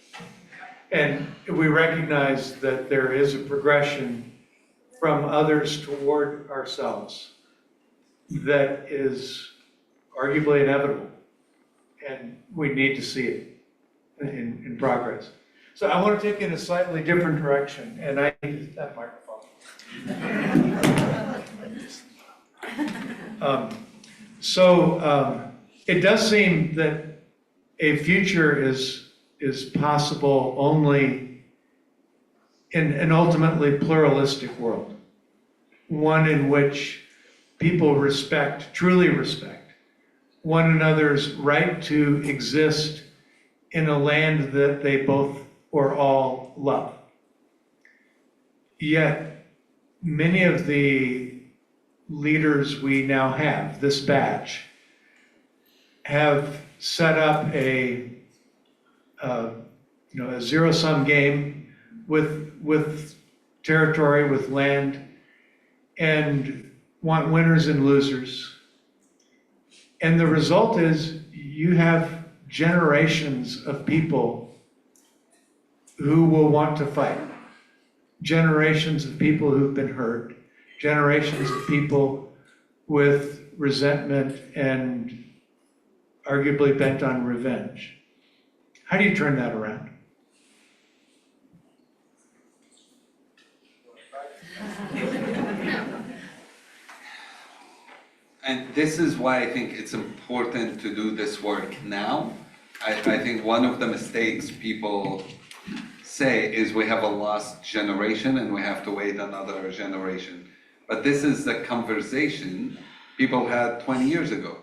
Speaker 1: And we recognize that there is a progression from others toward ourselves that is arguably inevitable, and we need to see it in progress. So I want to take it in a slightly different direction, and I need that microphone. It does seem that a future is possible only in an ultimately pluralistic world, one in which people truly respect one another's right to exist in a land that they both or all love. Yet, many of the leaders we now have, this batch, have set up a zero-sum game with territory, with land, and want winners and losers. And the result is you have generations of people who will want to fight, generations of people who've been hurt, generations of people with resentment and arguably bent on revenge. How do you turn that around?
Speaker 2: And this is why I think it's important to do this work now. I think one of the mistakes people say is we have a lost generation and we have to wait another generation. But this is the conversation people had 20 years ago.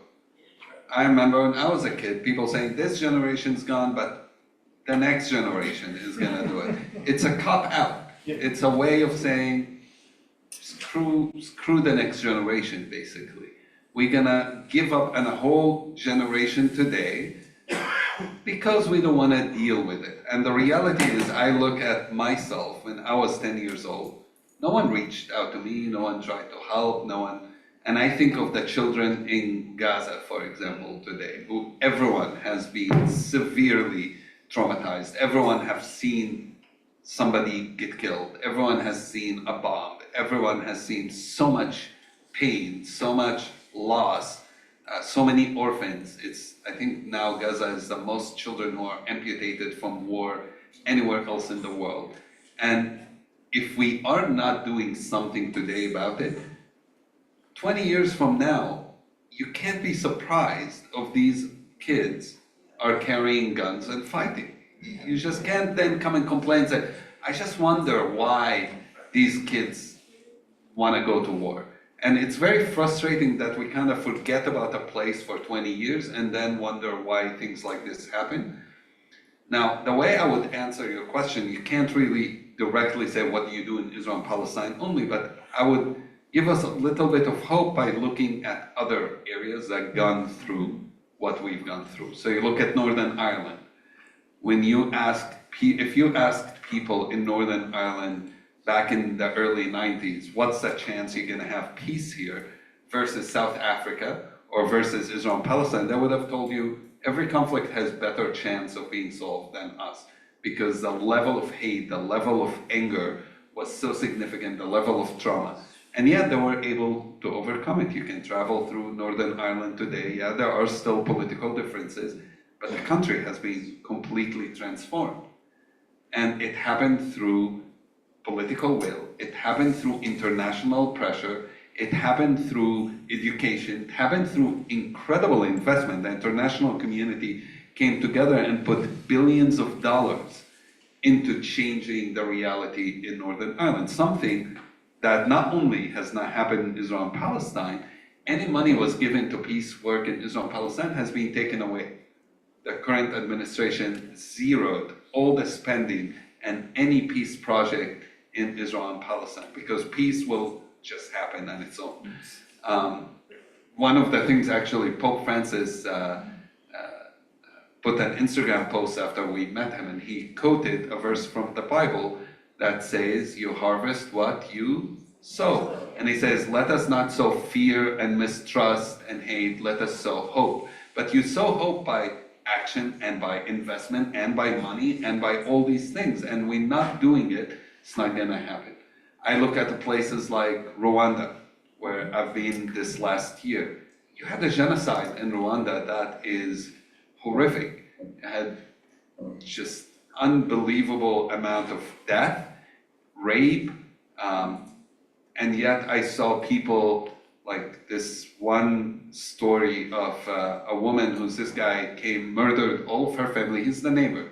Speaker 2: I remember when I was a kid, people saying this generation's gone, but the next generation is gonna do it. It's a cop-out. It's a way of saying, screw the next generation, basically. We're gonna give up on a whole generation today because we don't wanna deal with it. And the reality is, I look at myself when I was 10 years old, no one reached out to me, no one tried to help, and I think of the children in Gaza, for example, today, who everyone has been severely traumatized. Everyone has seen somebody get killed. Everyone has seen a bomb. Everyone has seen so much pain, so much loss, so many orphans. I think now Gaza is the most children who are amputated from war anywhere else in the world. And if we are not doing something today about it, 20 years from now, you can't be surprised of these kids are carrying guns and fighting. You just can't then come and complain and say, I just wonder why these kids want to go to war. And it's very frustrating that we kind of forget about a place for 20 years and then wonder why things like this happen. Now, the way I would answer your question, you can't really directly say what do you do in Israel and Palestine only, but I would give us a little bit of hope by looking at other areas that have gone through what we've gone through. So you look at Northern Ireland. If you asked people in Northern Ireland back in the early 90s, what's the chance you're gonna have peace here versus South Africa or versus Israel and Palestine, they would have told you every conflict has better chance of being solved than us, because the level of hate, the level of anger was so significant, the level of trauma. And yet they were able to overcome it. You can travel through Northern Ireland today. Yeah, there are still political differences, but the country has been completely transformed. And it happened through political will, it happened through international pressure, it happened through education, it happened through incredible investment. The international community came together and put billions of dollars into changing the reality in Northern Ireland, something that not only has not happened in Israel and Palestine, any money was given to peace work in Israel and Palestine has been taken away. The current administration zeroed all the spending and any peace project in Israel and Palestine, because peace will just happen on its own. One of the things actually Pope Francis put an Instagram post after we met him, and he quoted a verse from the Bible that says, you harvest what you sow. And he says, let us not sow fear and mistrust and hate, let us sow hope. But you sow hope by action and by investment and by money and by all these things. And we're not doing it, it's not gonna happen. I look at the places like Rwanda, where I've been this last year. You had a genocide in Rwanda that is horrific. It had just unbelievable amount of death, rape, and yet I saw people like this one story of a woman who's this guy came, murdered all of her family. He's the neighbor.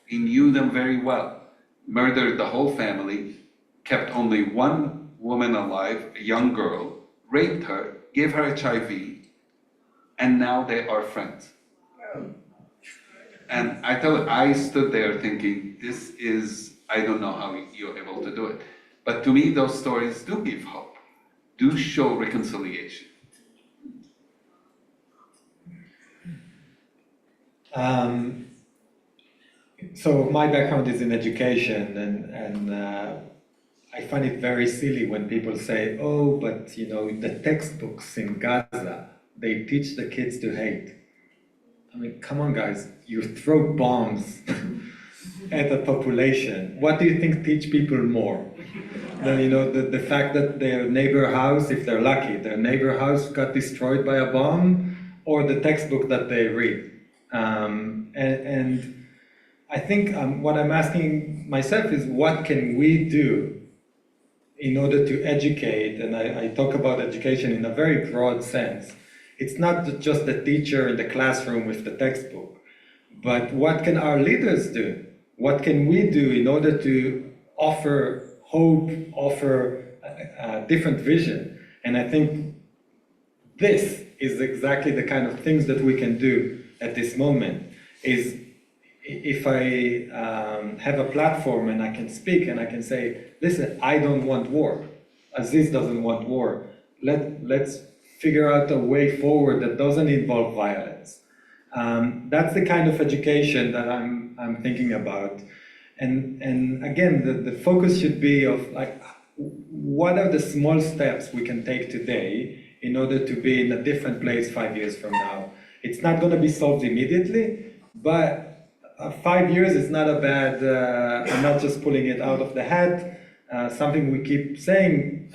Speaker 2: He knew them very well. Murdered the whole family, kept only one woman alive, a young girl, raped her, gave her HIV, and now they are friends. And I stood there thinking, this is, I don't know how you're able to do it. But to me, those stories do give hope, do show reconciliation.
Speaker 3: So my background is in education, and I find it very silly when people say, oh, but you know, the textbooks in Gaza, they teach the kids to hate. I mean, come on guys, you throw bombs at a population. What do you think teach people more? Than, you know, the fact that their neighbor house, if they're lucky, their neighbor house got destroyed by a bomb, or the textbook that they read. And I think what I'm asking myself is, what can we do in order to educate? And I talk about education in a very broad sense. It's not just the teacher in the classroom with the textbook, but what can our leaders do? What can we do in order to offer hope, offer a different vision? And I think this is exactly the kind of things that we can do at this moment. Is if I have a platform and I can speak and I can say, listen, I don't want war. Aziz doesn't want war. Let's figure out a way forward that doesn't involve violence. That's the kind of education that I'm thinking about. And again, the focus should be of like, what are the small steps we can take today in order to be in a different place 5 years from now? It's not going to be solved immediately, but 5 years is not a bad, I'm not just pulling it out of the hat. Something we keep saying,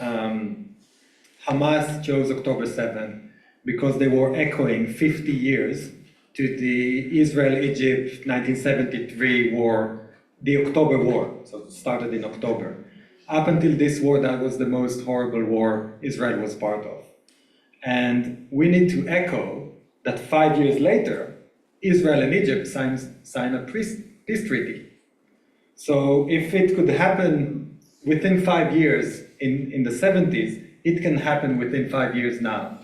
Speaker 3: Hamas chose October 7 because they were echoing 50 years to the Israel-Egypt 1973 war, the October War, so it started in October. Up until this war, that was the most horrible war Israel was part of. And we need to echo that 5 years later, Israel and Egypt sign a peace treaty. So if it could happen within 5 years in the 70s, it can happen within 5 years now.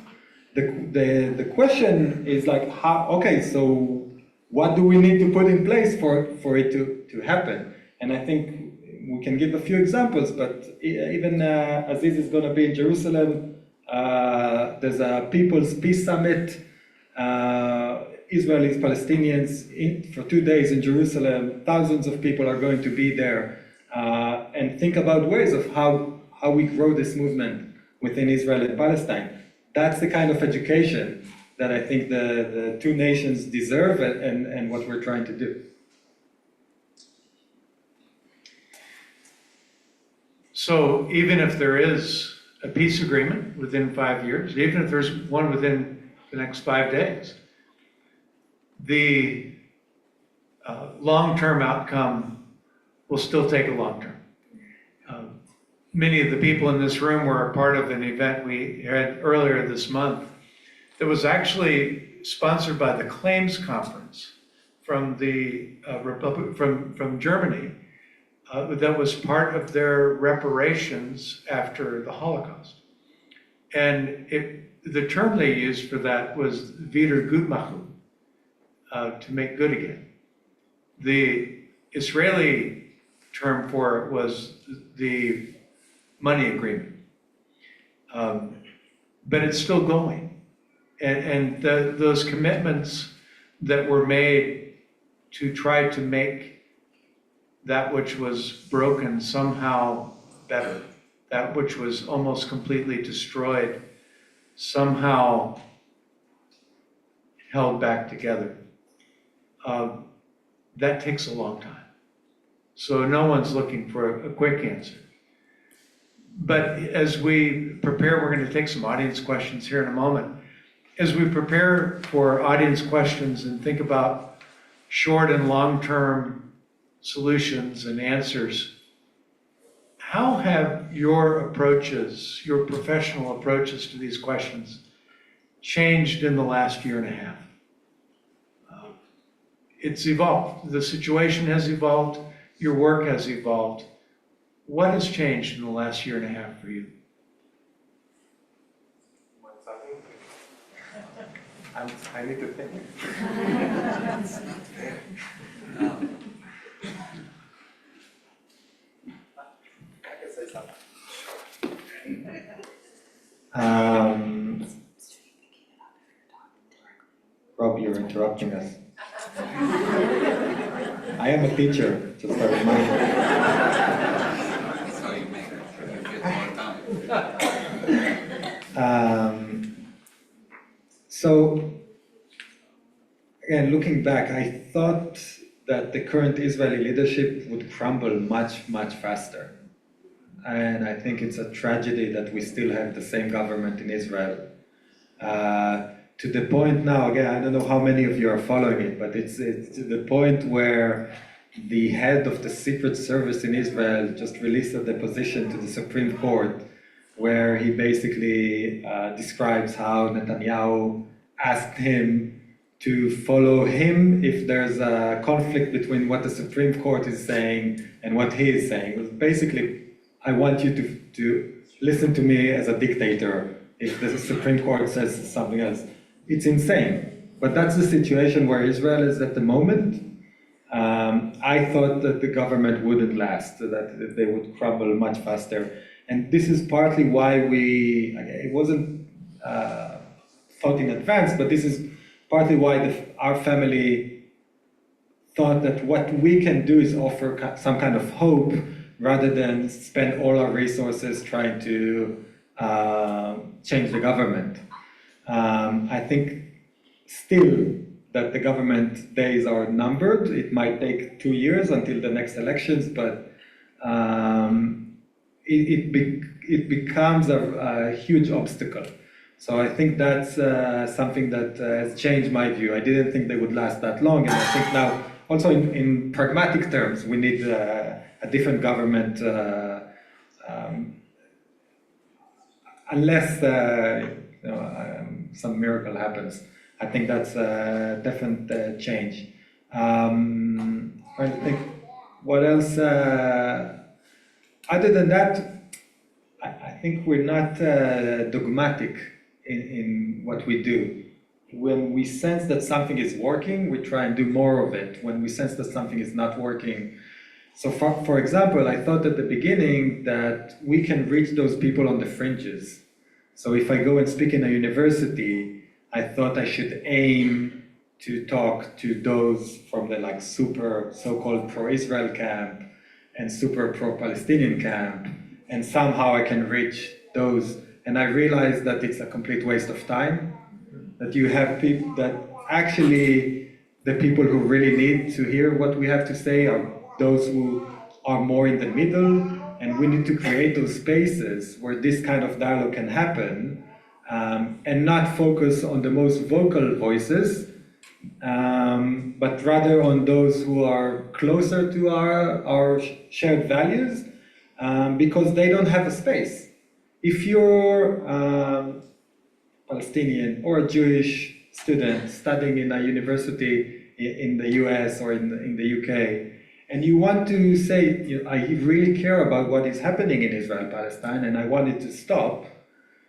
Speaker 3: The question is like, how, okay, so what do we need to put in place for it to happen? And I think we can give a few examples, but even Aziz is going to be in Jerusalem. There's a People's Peace Summit. Israelis, Palestinians, for 2 days in Jerusalem. Thousands of people are going to be there and think about ways of how we grow this movement within Israel and Palestine. That's the kind of education that I think the two nations deserve and what we're trying to do.
Speaker 1: So even if there is a peace agreement within 5 years, even if there's one within the next 5 days, the long-term outcome will still take a long term. Many of the people in this room were a part of an event we had earlier this month that was actually sponsored by the Claims Conference from the Republic, from Germany, that was part of their reparations after the Holocaust. And the term they used for that was Wiedergutmachung, to make good again. The Israeli term for it was the money agreement. But it's still going. And those commitments that were made to try to make that which was broken somehow better, that which was almost completely destroyed, somehow held back together. That takes a long time. So no one's looking for a quick answer. But as we prepare, we're going to take some audience questions here in a moment. As we prepare for audience questions and think about short and long-term solutions and answers, how have your approaches, your professional approaches to these questions changed in the last year and a half? It's evolved. The situation has evolved. Your work has evolved. What has changed in the last year and a half for you?
Speaker 3: I need to think. I can say something. Rob, you're interrupting us. I am a teacher, just a reminder.
Speaker 2: That's how you make it. You get more time.
Speaker 3: So, again, looking back, I thought that the current Israeli leadership would crumble much, much faster. And I think it's a tragedy that we still have the same government in Israel. To the point now, again, I don't know how many of you are following it, but it's to the point where the head of the Secret Service in Israel just released a deposition to the Supreme Court, where he basically describes how Netanyahu asked him to follow him if there's a conflict between what the Supreme Court is saying and what he is saying. It was basically, I want you to listen to me as a dictator if the Supreme Court says something else. It's insane, but that's the situation where Israel is at the moment. I thought that the government wouldn't last, that they would crumble much faster. And this is partly why it wasn't thought in advance, but this is partly why our family thought that what we can do is offer some kind of hope rather than spend all our resources trying to change the government. I think still that the government days are numbered. It might take 2 years until the next elections, but it becomes a huge obstacle. So I think that's something that has changed my view. I didn't think they would last that long, and I think now, also in pragmatic terms, we need a different government, unless some miracle happens. I think that's a definite change. Trying to think what else. Other than that, I think we're not dogmatic in what we do. When we sense that something is working, we try and do more of it. When we sense that something is not working. So for example, I thought at the beginning that we can reach those people on the fringes. So if I go and speak in a university, I thought I should aim to talk to those from the super so-called pro-Israel camp and super pro-Palestinian camp, and somehow I can reach those. And I realized that it's a complete waste of time. that you have people that actually the people who really need to hear what we have to say are those who are more in the middle, and we need to create those spaces where this kind of dialogue can happen, and not focus on the most vocal voices, but rather on those who are closer to our shared values, because they don't have a space. If you're Palestinian or a Jewish student studying in a university in the US or in the UK, and you want to say, I really care about what is happening in Israel-Palestine and I want it to stop,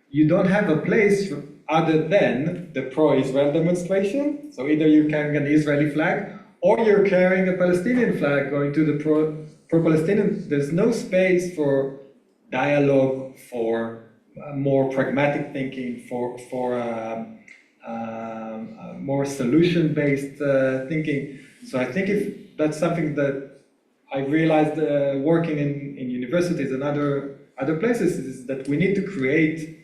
Speaker 3: you don't have a place other than the pro-Israel demonstration. So either you're carrying an Israeli flag or you're carrying a Palestinian flag going to the pro-Palestinian. There's no space for dialogue, for more pragmatic thinking, for more solution-based thinking. So I think if that's something that I realized working in universities and other places, is that we need to create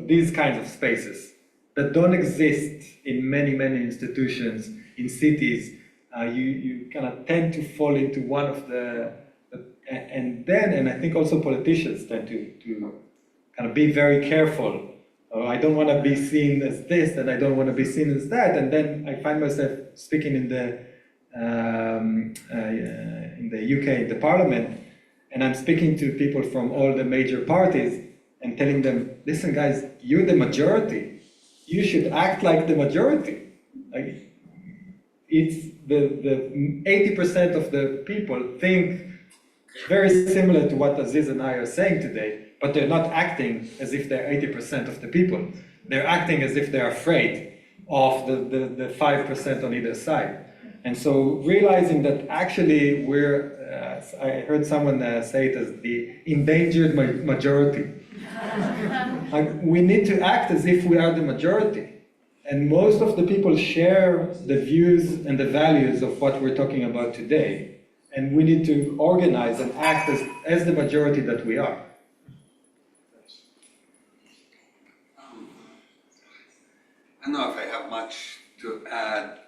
Speaker 3: these kinds of spaces that don't exist in many institutions, in cities. You kind of tend to fall into one of and I think also politicians tend to kind of be very careful. Oh, I don't want to be seen as this, and I don't want to be seen as that, and then I find myself speaking in the UK, in the parliament, and I'm speaking to people from all the major parties and telling them, listen guys, you're the majority. You should act like the majority. Like, it's the 80% of the people think very similar to what Aziz and I are saying today, but they're not acting as if they're 80% of the people. They're acting as if they're afraid of the 5% on either side. And so realizing that actually we're, I heard someone say it as the endangered majority. Like, we need to act as if we are the majority. And most of the people share the views and the values of what we're talking about today. And we need to organize and act as the majority that we are.
Speaker 2: I don't know if I have much to add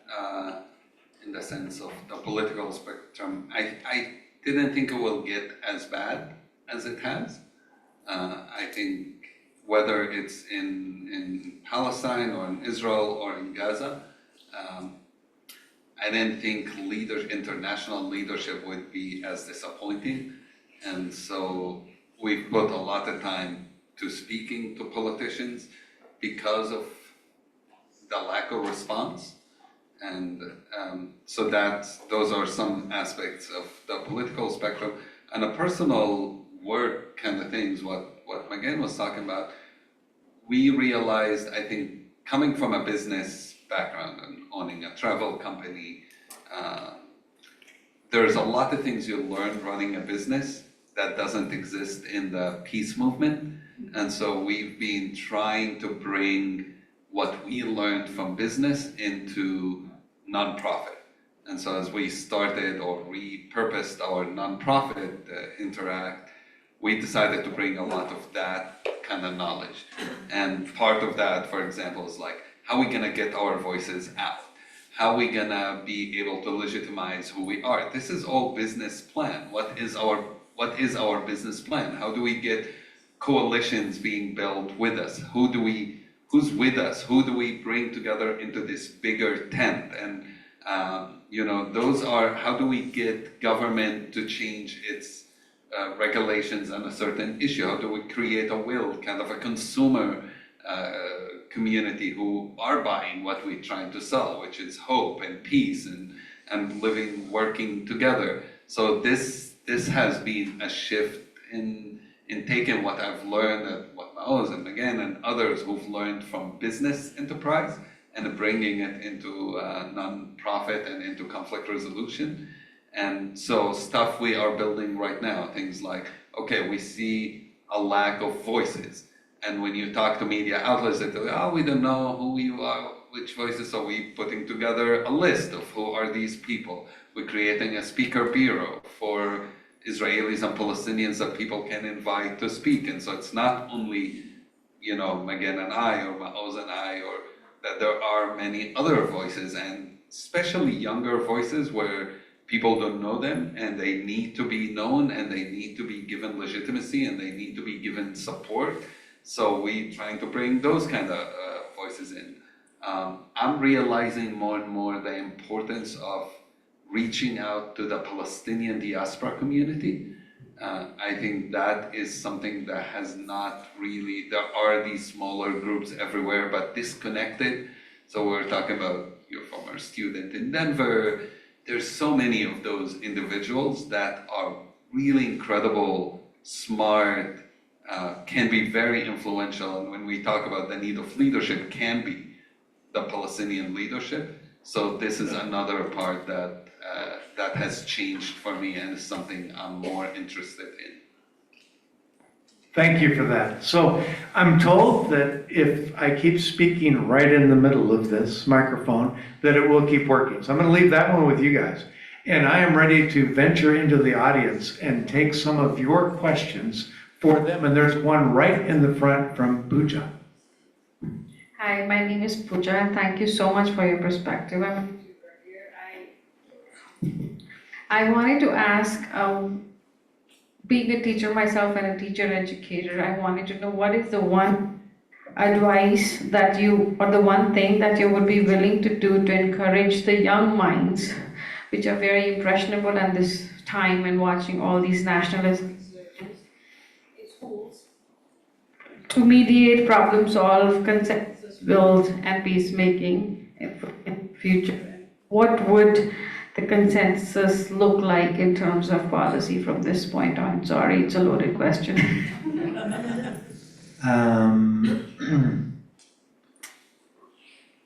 Speaker 2: in the sense of the political spectrum. I didn't think it will get as bad as it has. I think whether it's in Palestine or in Israel or in Gaza, I didn't think international leadership would be as disappointing. And so we've put a lot of time to speaking to politicians because of the lack of response. And so those are some aspects of the political spectrum. And a personal work kind of things, what Magen was talking about, we realized, I think, coming from a business background and owning a travel company, there's a lot of things you learn running a business that doesn't exist in the peace movement. And so we've been trying to bring what we learned from business into nonprofit. And so as we started or repurposed our nonprofit, Interact, we decided to bring a lot of that kind of knowledge. And part of that, for example, is like, how are we gonna get our voices out? How are we gonna be able to legitimize who we are? This is all business plan. What is our business plan? How do we get coalitions being built with us? Who's with us? Who do we bring together into this bigger tent? And those are, how do we get government to change its regulations on a certain issue? How do we create a will, kind of a consumer community who are buying what we're trying to sell, which is hope and peace and living, working together. So this has been a shift in taking what I've learned, what Maoz and Magen and others who've learned from business enterprise and bringing it into non-profit and into conflict resolution. And so stuff we are building right now, things like, okay, we see a lack of voices. And when you talk to media outlets, they tell you, we don't know who you are, which voices. So we're putting together a list of who are these people. We're creating a speaker bureau for Israelis and Palestinians that people can invite to speak. And so it's not only, Magen and I or Maoz and I or that there are many other voices, and especially younger voices where people don't know them and they need to be known and they need to be given legitimacy and they need to be given support. So we trying to bring those kind of voices in. I'm realizing more and more the importance of reaching out to the Palestinian diaspora community. I think that is something that has not really, there are these smaller groups everywhere, but disconnected. So we're talking about your former student in Denver. There's so many of those individuals that are really incredible, smart, can be very influential. And when we talk about the need of leadership, can be the Palestinian leadership. So this is another part that that has changed for me and is something I'm more interested in.
Speaker 1: Thank you for that. So I'm told that if I keep speaking right in the middle of this microphone, that it will keep working. So I'm going to leave that one with you guys. And I am ready to venture into the audience and take some of your questions for them. And there's one right in the front from Pooja.
Speaker 4: Hi, my name is Pooja, and thank you so much for your perspective. I wanted to ask, being a teacher myself and a teacher educator, I wanted to know what is the one advice that you, or the one thing that you would be willing to do to encourage the young minds, which are very impressionable at this time and watching all these nationalist insurgents in schools, to mediate, problem solve, consensus build, and peacemaking in future. What would the consensus look like in terms of policy from this point on? Sorry, it's a loaded question.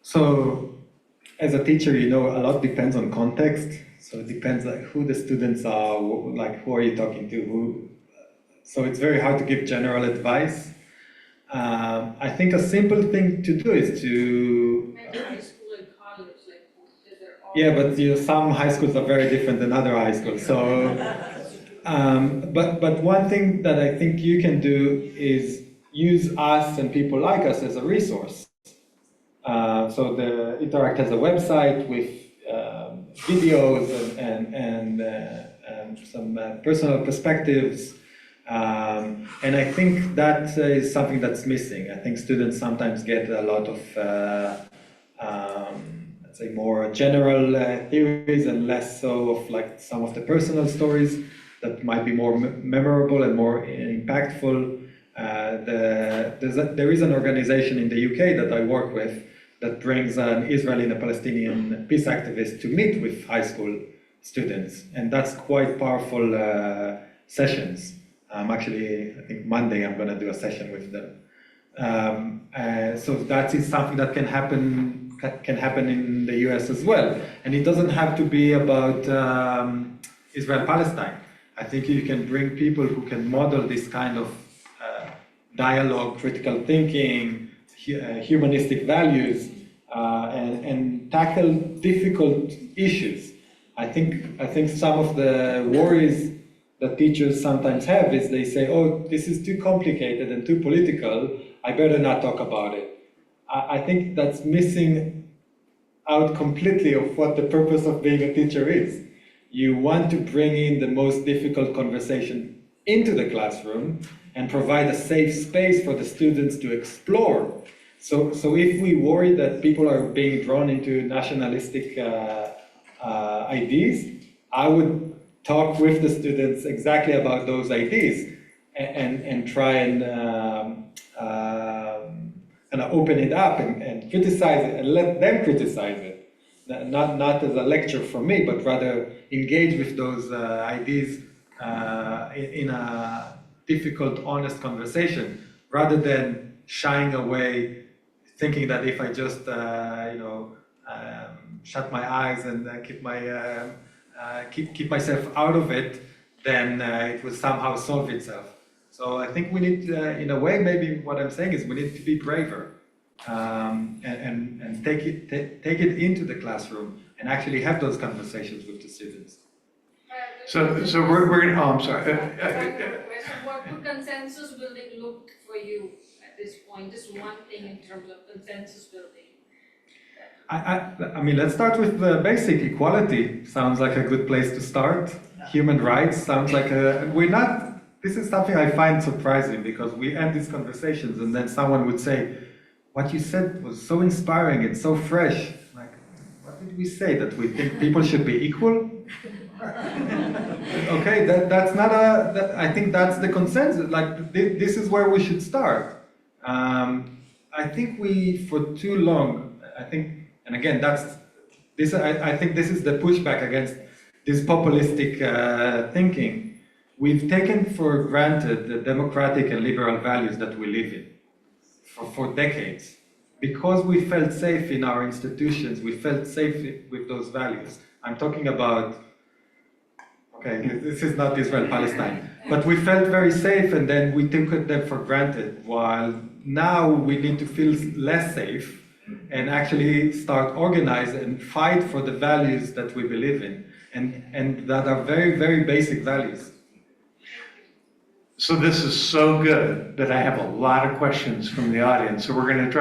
Speaker 3: So, as a teacher, you know, a lot depends on context. So it depends like who the students are, like who are you talking to, who. So it's very hard to give general advice. I think a simple thing to do is to.
Speaker 4: High school and college, like they're all.
Speaker 3: Yeah, but you know, some high schools are very different than other high schools. So, but one thing that I think you can do is use us and people like us as a resource. So the Interact has a website with videos and some personal perspectives. And I think that is something that's missing. I think students sometimes get a lot of, let's say, more general theories and less so of like some of the personal stories that might be more memorable and more impactful. There is an organization in the UK that I work with that brings an Israeli and a Palestinian peace activist to meet with high school students. And that's quite powerful sessions. Actually, I think Monday I'm going to do a session with them. So that is something that can happen in the US as well. And it doesn't have to be about Israel-Palestine. I think you can bring people who can model this kind of dialogue, critical thinking, humanistic values, and tackle difficult issues. I think some of the worries that teachers sometimes have is they say, oh, this is too complicated and too political, I better not talk about it. I think that's missing out completely of what the purpose of being a teacher is. You want to bring in the most difficult conversation into the classroom and provide a safe space for the students to explore. So if we worry that people are being drawn into nationalistic ideas, I would talk with the students exactly about those ideas and try and open it up and criticize it and let them criticize it. Not as a lecture from me, but rather engage with those ideas in a difficult, honest conversation, rather than shying away, thinking that if I just shut my eyes and keep myself out of it, then it will somehow solve itself. So I think we need, in a way, maybe what I'm saying is we need to be braver and take it into the classroom and actually have those conversations with the students.
Speaker 1: So we're gonna, oh, I'm sorry.
Speaker 4: What would consensus building look for you at this point? Just one thing in terms of consensus building
Speaker 3: I mean, let's start with the basic equality. Sounds like a good place to start. Human rights sounds like this is something I find surprising because we end these conversations and then someone would say, what you said was so inspiring, it's so fresh. Like, what did we say? That we think people should be equal? Okay, that's not I think that's the consensus. Like, this is where we should start. I think for too long, and again, I think this is the pushback against this populistic thinking. We've taken for granted the democratic and liberal values that we live in for decades. Because we felt safe in our institutions, we felt safe with those values. I'm talking about, okay, this is not Israel-Palestine, but we felt very safe and then we took them for granted, while now we need to feel less safe and actually start organize and fight for the values that we believe in and that are very, very basic values.
Speaker 1: So this is so good that I have a lot of questions from the audience. So we're going to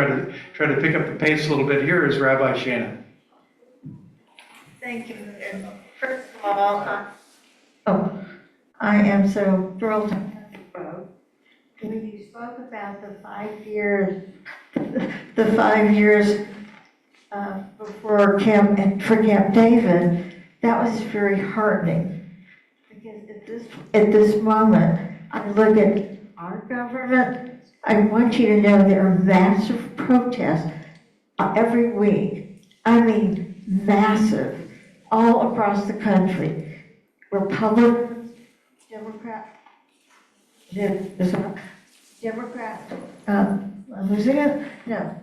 Speaker 1: try to pick up the pace a little bit. Here is Rabbi Shana.
Speaker 5: Thank you. And first of all, I am so thrilled to have you both. When you spoke about the 5 years, before Camp David, that was very heartening. Because at this moment, I look at our government, I want you to know there are massive protests every week. I mean, massive, all across the country. Republican, Democrat, I'm losing it? No.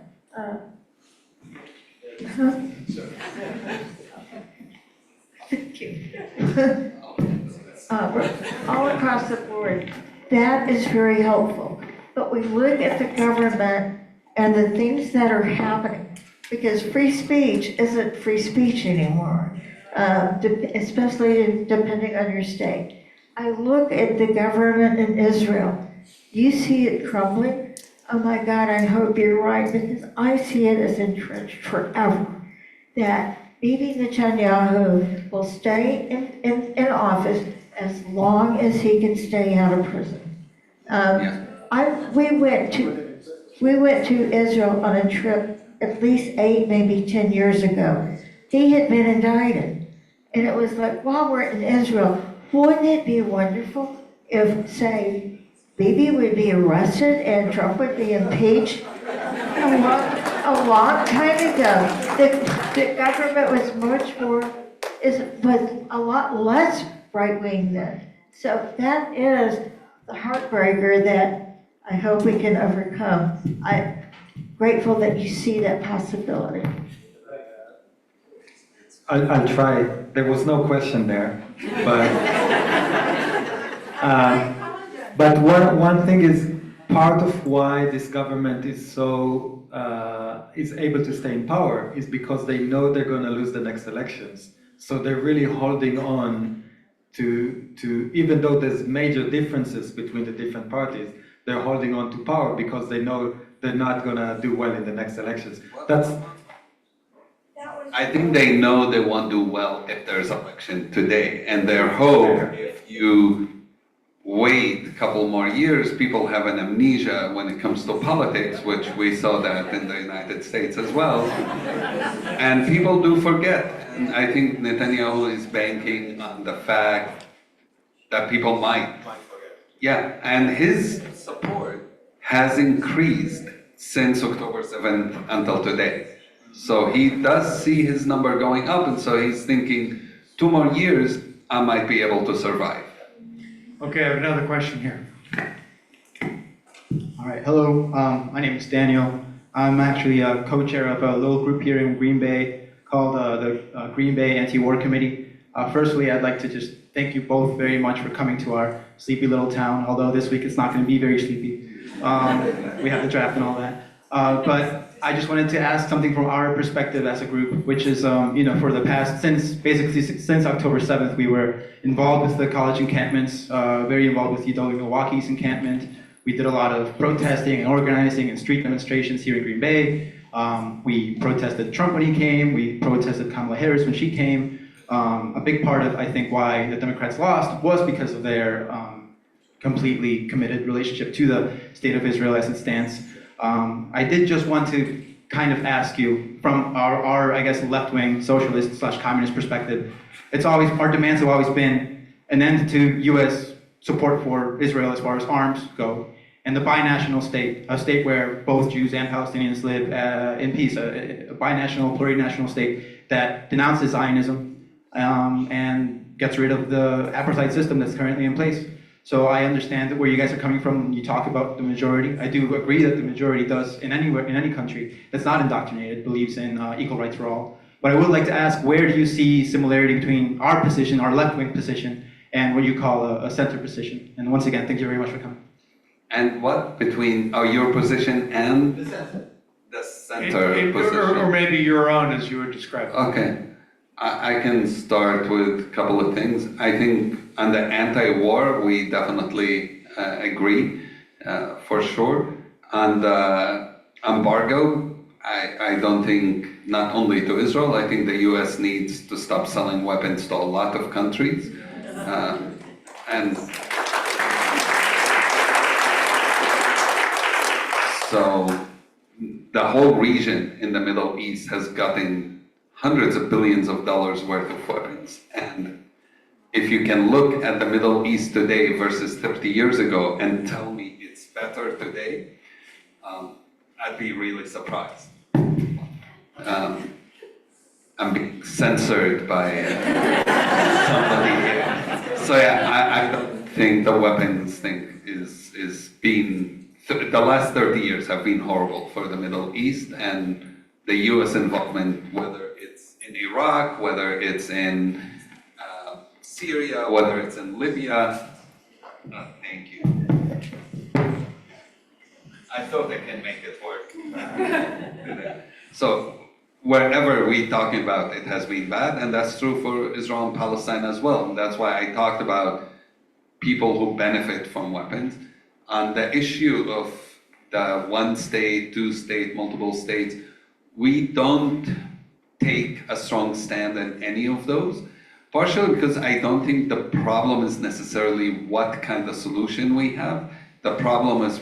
Speaker 5: Thank you. All across the board. That is very helpful. But we look at the government and the things that are happening, because free speech isn't free speech anymore, especially depending on your state. I look at the government in Israel. You see it crumbling? Oh my God, I hope you're right, because I see it as entrenched forever. That Bibi Netanyahu will stay in office as long as he can stay out of prison. We went to Israel on a trip at least 8, maybe 10 years ago. He had been indicted. And it was like, while we're in Israel, wouldn't it be wonderful if, say, Bibi would be arrested and Trump would be impeached? A long time ago, the government was a lot less right-wing then. So that is the heartbreaker that I hope we can overcome. I'm grateful that you see that possibility.
Speaker 3: I'll try. There was no question there, but one thing is part of why this government is so is able to stay in power is because they know they're going to lose the next elections. So they're really holding on to even though there's major differences between the different parties, they're holding on to power because they know they're not going to do well in the next elections.
Speaker 2: I think they know they won't do well if there's election today, and their hope, if you wait a couple more years, people have an amnesia when it comes to politics, which we saw that in the United States as well, and people do forget. And I think Netanyahu is banking on the fact that people might forget. Yeah, and his support has increased since October 7th until today. So he does see his number going up, and so he's thinking 2 more years, I might be able to survive.
Speaker 1: Okay, I have another question here.
Speaker 6: All right, hello, my name is Daniel. I'm actually a co-chair of a little group here in Green Bay called the Green Bay Anti-War Committee. Firstly, I'd like to just thank you both very much for coming to our sleepy little town, although this week it's not going to be very sleepy. We have the draft and all that. But I just wanted to ask something from our perspective as a group, which is, for the past, since October 7th, we were involved with the college encampments, very involved with UW Milwaukee's encampment. We did a lot of protesting and organizing and street demonstrations here in Green Bay. We protested Trump when he came. We protested Kamala Harris when she came. A big part of, I think, why the Democrats lost was because of their completely committed relationship to the state of Israel as it stands. I did just want to kind of ask you, from our I guess, left-wing socialist / communist perspective, our demands have always been an end to U.S. support for Israel as far as arms go, and the binational state, a state where both Jews and Palestinians live in peace, a binational, plurinational state that denounces Zionism and gets rid of the apartheid system that's currently in place. So I understand where you guys are coming from when you talk about the majority. I do agree that the majority does, in any country that's not indoctrinated, believes in equal rights for all. But I would like to ask, where do you see similarity between our position, our left-wing position, and what you call a center position? And once again, thank you very much for coming.
Speaker 2: And what between your position and the center position?
Speaker 1: Or maybe your own, as you would describe it.
Speaker 2: Okay, I can start with a couple of things. I think on the anti-war, we definitely agree, for sure. On the embargo, I don't think, not only to Israel, I think the US needs to stop selling weapons to a lot of countries. And so the whole region in the Middle East has gotten hundreds of billions of dollars worth of weapons. And if you can look at the Middle East today versus 30 years ago and tell me it's better today, I'd be really surprised. I'm being censored by somebody here. So yeah, I don't think the weapons thing is being, the last 30 years have been horrible for the Middle East, and the US involvement, whether it's in Iraq, whether it's in Syria, whether it's in Libya. Thank you. I thought I can make it work. So wherever we're talking about, it has been bad, and that's true for Israel and Palestine as well. And that's why I talked about people who benefit from weapons. On the issue of the one state, two state, multiple states, we don't take a strong stand in any of those. Partially because I don't think the problem is necessarily what kind of solution we have. The problem is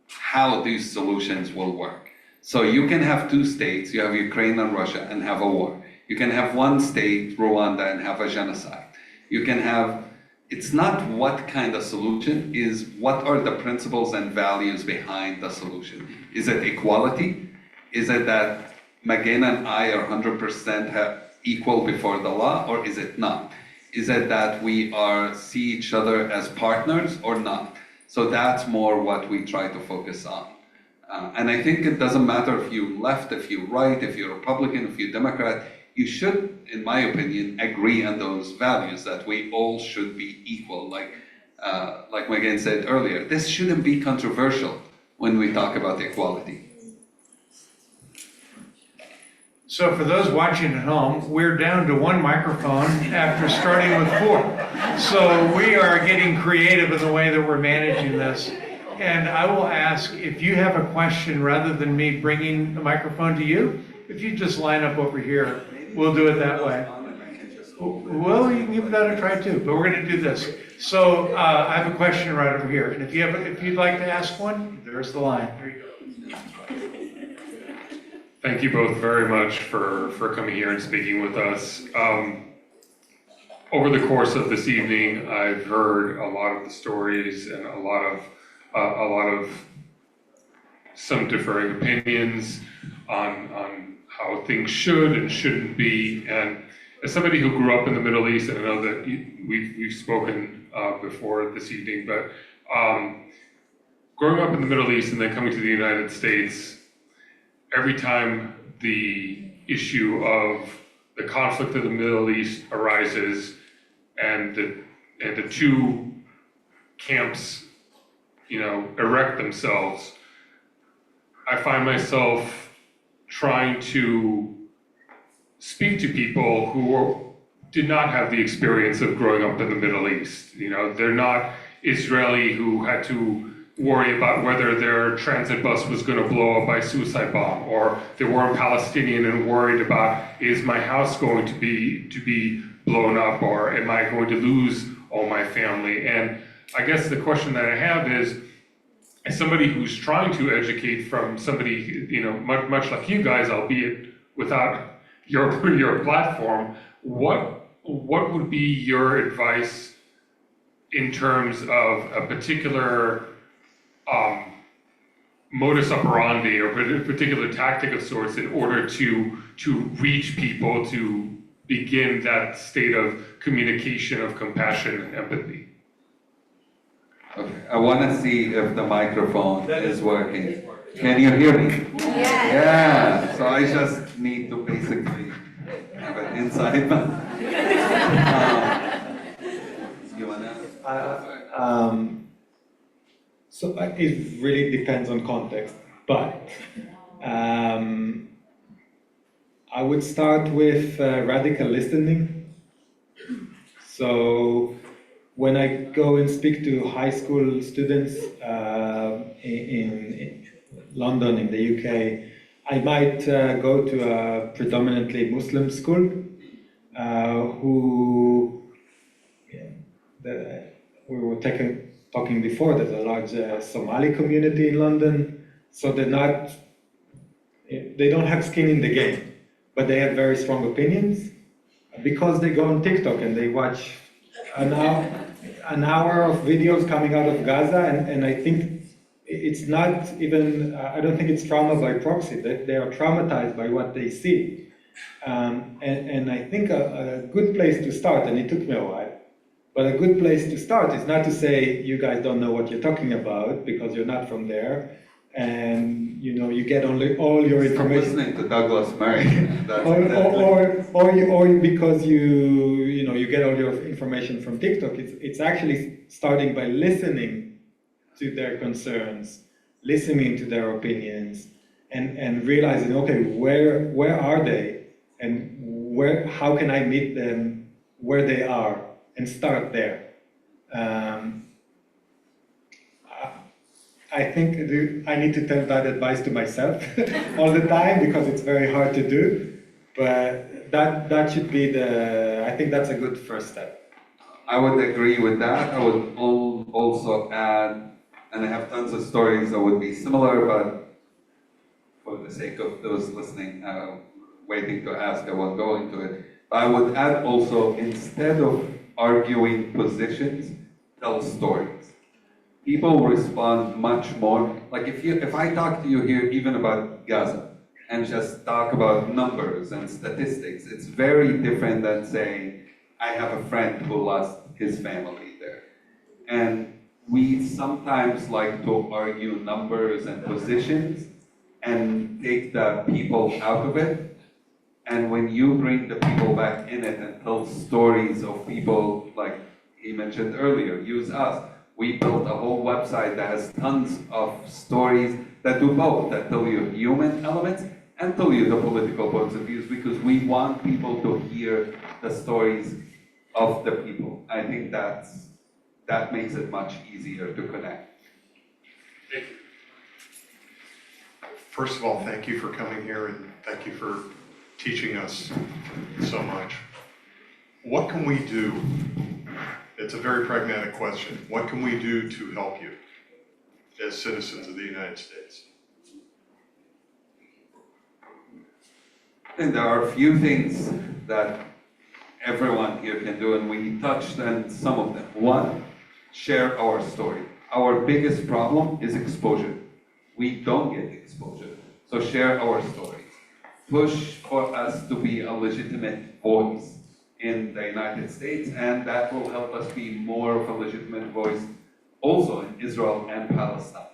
Speaker 2: how these solutions will work. So you can have two states, you have Ukraine and Russia, and have a war. You can have one state, Rwanda, and have a genocide. You can have, it's not what kind of solution, is what are the principles and values behind the solution. Is it equality? Is it that Magen and I are 100% equal before the law, or is it not? Is it that we see each other as partners or not? So that's more what we try to focus on. And I think it doesn't matter if you're left, if you're right, if you're Republican, if you're Democrat, you should, in my opinion, agree on those values, that we all should be equal. Like Magen said earlier, this shouldn't be controversial when we talk about equality.
Speaker 1: So for those watching at home, we're down to one microphone after starting with 4. So we are getting creative in the way that we're managing this. And I will ask, if you have a question, rather than me bringing the microphone to you, if you just line up over here, we'll do it that way. Well, you can give that a try too, but we're going to do this. So I have a question right over here. And if you'd like to ask one, there's the line. There you go.
Speaker 7: Thank you both very much for coming here and speaking with us. Over the course of this evening, I've heard a lot of the stories and a lot of some differing opinions on how things should and shouldn't be. And as somebody who grew up in the Middle East, and I know that we've spoken before this evening, but growing up in the Middle East and then coming to the United States, every time the issue of the conflict in the Middle East arises and the two camps, erect themselves, I find myself trying to speak to people who did not have the experience of growing up in the Middle East. They're not Israeli who had to worry about whether their transit bus was going to blow up by suicide bomb, or they were Palestinian and worried about, is my house going to be blown up, or am I going to lose all my family? And I guess the question that I have is, as somebody who's trying to educate from somebody, much like you guys, albeit without your platform, what would be your advice in terms of a particular modus operandi or particular tactic of sorts in order to reach people, to begin that state of communication, of compassion and empathy?
Speaker 2: Okay, I want to see if the microphone is working. Can you hear me? Yeah, so I just need to basically have an inside. You want to?
Speaker 3: So it really depends on context, but I would start with radical listening. So when I go and speak to high school students in London, in the UK, I might go to a predominantly Muslim school we were talking before, there's a large Somali community in London, so they don't have skin in the game, but they have very strong opinions because they go on TikTok and they watch an hour of videos coming out of Gaza, and I think it's not even, I don't think it's trauma by proxy, they are traumatized by what they see. And I think a good place to start, and it took me a while, but a good place to start is not to say you guys don't know what you're talking about because you're not from there, and you get only all your information.
Speaker 2: Stop listening to Douglas Murray.
Speaker 3: or because you get all your information from TikTok. It's actually starting by listening to their concerns, listening to their opinions, and realizing, okay, where are they, and how can I meet them where they are, and start there. I think I need to tell that advice to myself all the time because it's very hard to do, but that should be I think that's a good first step.
Speaker 2: I would agree with that. I would also add, and I have tons of stories that would be similar, but for the sake of those listening, waiting to ask, I won't go into it. But I would add also, instead of arguing positions, tell stories. People respond much more. Like if I talk to you here even about Gaza and just talk about numbers and statistics, it's very different than saying, I have a friend who lost his family there. And we sometimes like to argue numbers and positions and take the people out of it. And when you bring the people back in it and tell stories of people, like he mentioned earlier, use us. We built a whole website that has tons of stories that do both, that tell you human elements and tell you the political points of views, because we want people to hear the stories of the people. I think that makes it much easier to connect.
Speaker 7: Thank you.
Speaker 8: First of all, thank you for coming here and thank you for teaching us so much. What can we do? It's a very pragmatic question. What can we do to help you as citizens of the United States?
Speaker 2: I think there are a few things that everyone here can do, and we touched on some of them. One, share our story. Our biggest problem is exposure. We don't get exposure. So share our stories. Push for us to be a legitimate voice in the United States, and that will help us be more of a legitimate voice also in Israel and Palestine.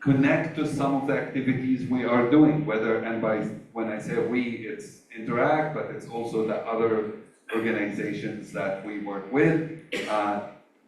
Speaker 2: Connect to some of the activities we are doing, when I say we, it's Interact, but it's also the other organizations that we work with.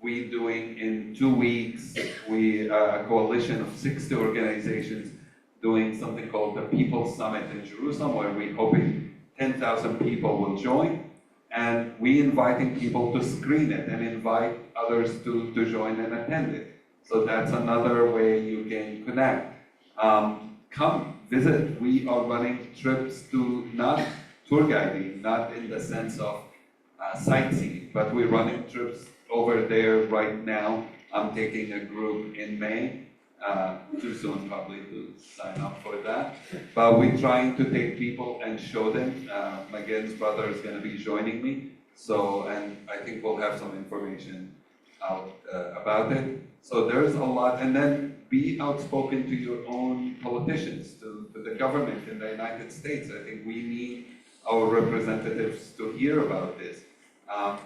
Speaker 2: We doing in 2 weeks, a coalition of 60 organizations doing something called the People's Summit in Jerusalem, where we're hoping 10,000 people will join. And we inviting people to screen it and invite others to join and attend it. So that's another way you can connect. Come visit. We are running trips to, not tour guiding, not in the sense of sightseeing, but we're running trips over there right now. I'm taking a group in May. Too soon probably to sign up for that. But we're trying to take people and show them. Magen's brother is going to be joining me. So, and I think we'll have some information out about it. So there's a lot. And then be outspoken to your own politicians, to the government in the United States. I think we need our representatives to hear about this.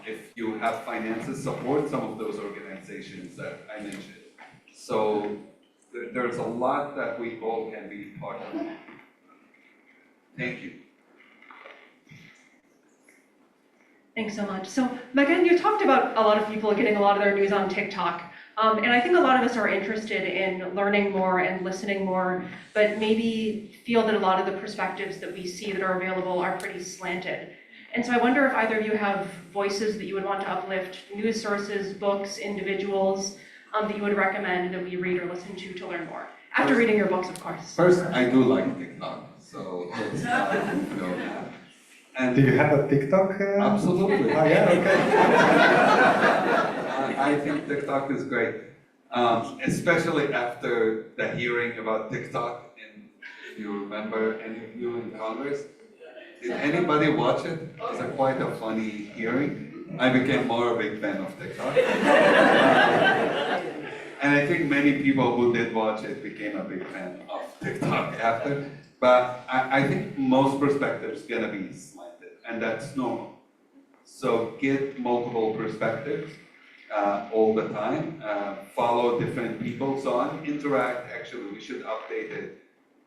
Speaker 2: If you have finances, support some of those organizations that I mentioned. So there's a lot that we all can be part of. Thank you.
Speaker 9: Thanks so much. So Magen, you talked about a lot of people getting a lot of their news on TikTok. And I think a lot of us are interested in learning more and listening more, but maybe feel that a lot of the perspectives that we see that are available are pretty slanted. And so I wonder if either of you have voices that you would want to uplift, news sources, books, individuals that you would recommend that we read or listen to learn more. After reading your books, of course.
Speaker 2: First, I do like TikTok, so let's go that. And
Speaker 3: Do you have a TikTok?
Speaker 2: absolutely.
Speaker 3: Oh, yeah, okay.
Speaker 2: I think TikTok is great, especially after the hearing about TikTok. And if you remember, any of you in Congress, did anybody watch it? It was quite a funny hearing. I became more a big fan of TikTok. And I think many people who did watch it became a big fan of TikTok after. But I think most perspectives gonna be slanted, and that's normal. So get multiple perspectives all the time. Follow different people, so on. Interact. Actually, we should update it.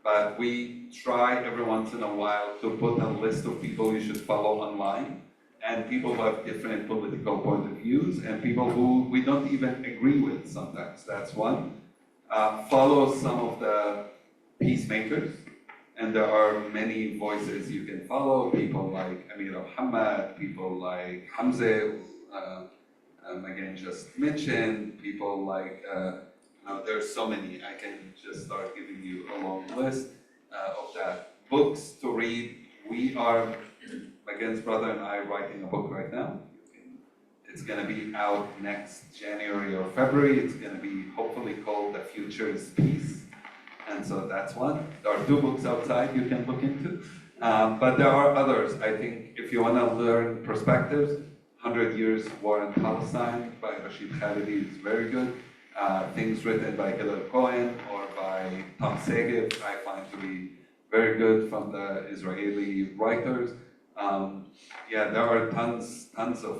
Speaker 2: But we try every once in a while to put a list of people you should follow online, and people who have different political point of views, and people who we don't even agree with sometimes. That's one. Follow some of the peacemakers, and there are many voices you can follow. People like Amir Muhammad, people like Hamza, Magen just mentioned, people like, there's so many. I can just start giving you a long list of that. Books to read. We are, Magen's brother and I, writing a book right now. It's going to be out next January or February. It's going to be hopefully called The Future is Peace. And so that's one. There are 2 books outside you can look into. But there are others. I think if you want to learn perspectives, 100 Years War in Palestine by Rashid Khalidi is very good. Things written by Hillel Cohen or by Tom Segev I find to be very good from the Israeli writers. There are tons of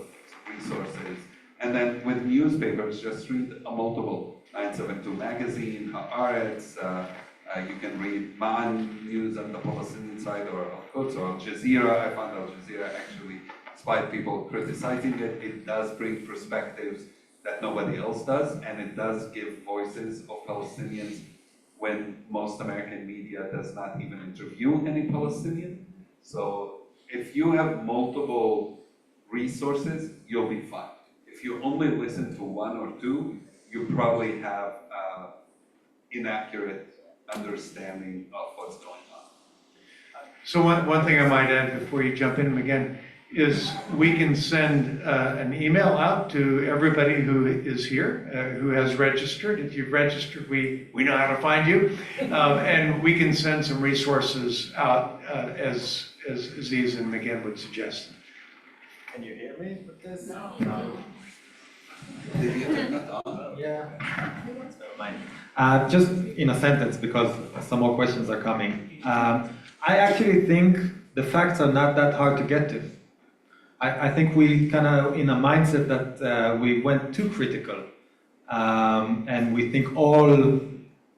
Speaker 2: resources. And then with newspapers, just read a multiple. 972 magazine, Haaretz, you can read Ma'an news on the Palestinian side, or Al-Quds, or Al Jazeera. I found Al Jazeera actually, despite people criticizing it, it does bring perspectives that nobody else does, and it does give voices of Palestinians when most American media does not even interview any Palestinian. So if you have multiple resources, you'll be fine. If you only listen to 1 or 2, you probably have inaccurate understanding of what's going on.
Speaker 1: So one thing I might add before you jump in again is we can send an email out to everybody who is here, who has registered. If you've registered, we know how to find you. And we can send some resources out as Aziz and Magen would suggest.
Speaker 3: Can you hear me with this? No.
Speaker 2: Did you turn that on?
Speaker 3: Yeah. Just in a sentence, because some more questions are coming. I actually think the facts are not that hard to get to. I think we kind of in a mindset that we went too critical, and we think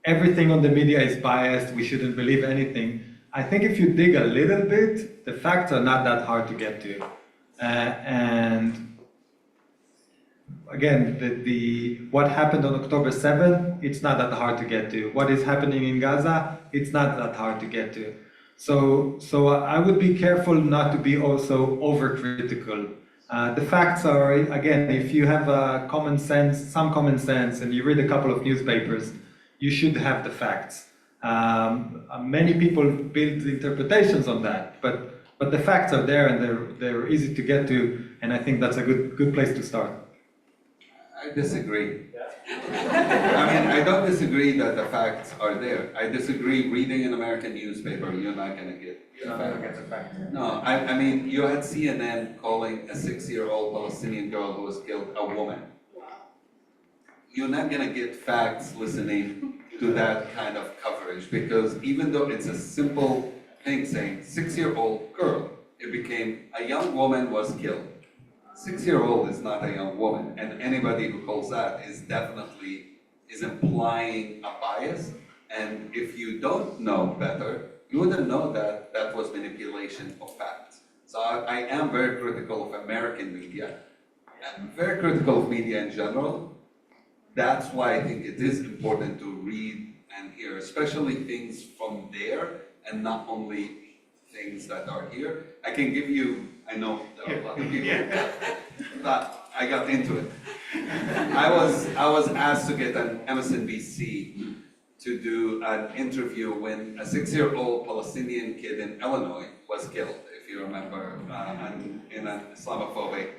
Speaker 3: everything on the media is biased. We shouldn't believe anything. I think if you dig a little bit, the facts are not that hard to get to, and. Again, what happened on October 7th, it's not that hard to get to. What is happening in Gaza, it's not that hard to get to. So I would be careful not to be also overcritical. The facts are, again, if you have some common sense, and you read a couple of newspapers, you should have the facts. Many people build interpretations on that, but the facts are there and they're easy to get to, and I think that's a good place to start.
Speaker 2: I disagree. I mean, I don't disagree that the facts are there. I disagree reading an American newspaper, you're not gonna get the facts. No, I mean, you had CNN calling a 6-year-old Palestinian girl who was killed a woman. You're not gonna get facts listening to that kind of coverage, because even though it's a simple thing saying 6-year-old girl, it became a young woman was killed. 6-year-old is not a young woman, and anybody who calls that is definitely implying a bias. And if you don't know better, you wouldn't know that that was manipulation of facts. So I am very critical of American media. I'm very critical of media in general. That's why I think it is important to read and hear, especially things from there and not only things that are here. I can give you, I know there are a lot of people, but I got into it. I was asked to get an MSNBC to do an interview when a 6-year-old Palestinian kid in Illinois was killed, if you remember, in an Islamophobic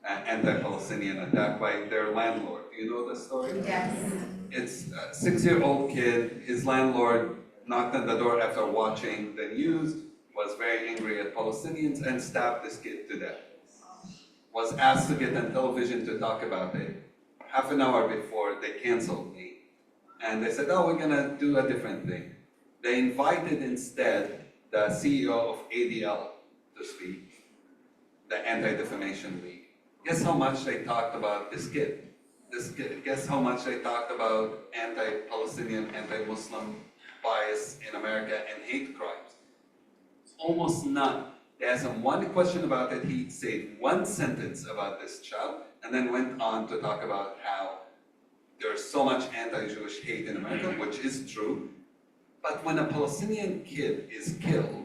Speaker 2: anti-Palestinian attack by their landlord. Do you know the story?
Speaker 10: Yes.
Speaker 2: It's a 6-year-old kid. His landlord knocked on the door after watching the news, was very angry at Palestinians, and stabbed this kid to death. Was asked to get on television to talk about it. Half an hour before, they canceled me. And they said, oh, we're gonna do a different thing. They invited instead the CEO of ADL to speak, the Anti-Defamation League. Guess how much they talked about this kid? Guess how much they talked about anti-Palestinian, anti-Muslim bias in America and hate crimes? Almost none. They asked him one question about it, he said one sentence about this child, and then went on to talk about how there's so much anti-Jewish hate in America, which is true. But when a Palestinian kid is killed,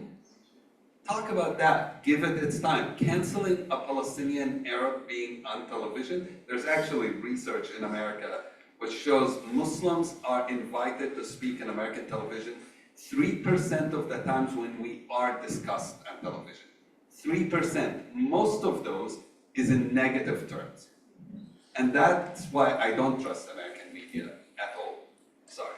Speaker 2: talk about that, give it its time. Canceling a Palestinian Arab being on television, there's actually research in America which shows Muslims are invited to speak in American television 3% of the times when we are discussed on television. 3%. Most of those is in negative terms. And that's why I don't trust American media at all. Sorry.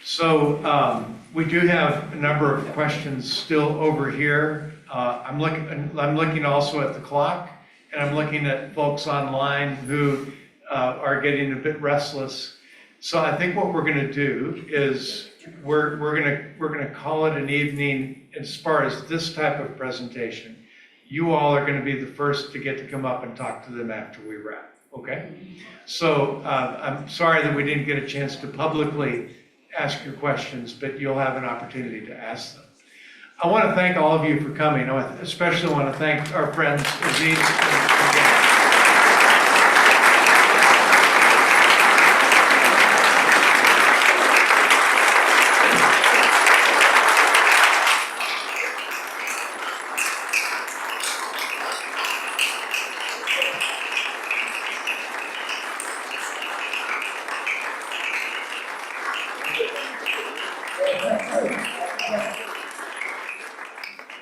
Speaker 1: So we do have a number of questions still over here. I'm looking also at the clock, and I'm looking at folks online who are getting a bit restless. So I think what we're going to do is we're going to call it an evening as far as this type of presentation. You all are going to be the first to get to come up and talk to them after we wrap. Okay? So I'm sorry that we didn't get a chance to publicly ask your questions, but you'll have an opportunity to ask them. I want to thank all of you for coming. I especially want to thank our friends Aziz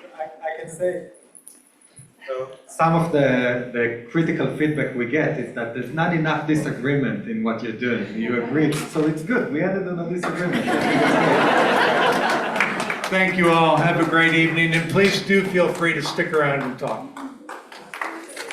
Speaker 1: and
Speaker 3: I can say, so some of the critical feedback we get is that there's not enough disagreement in what you're doing. You agree, so it's good. We added on a disagreement.
Speaker 1: Thank you all. Have a great evening, and please do feel free to stick around and talk.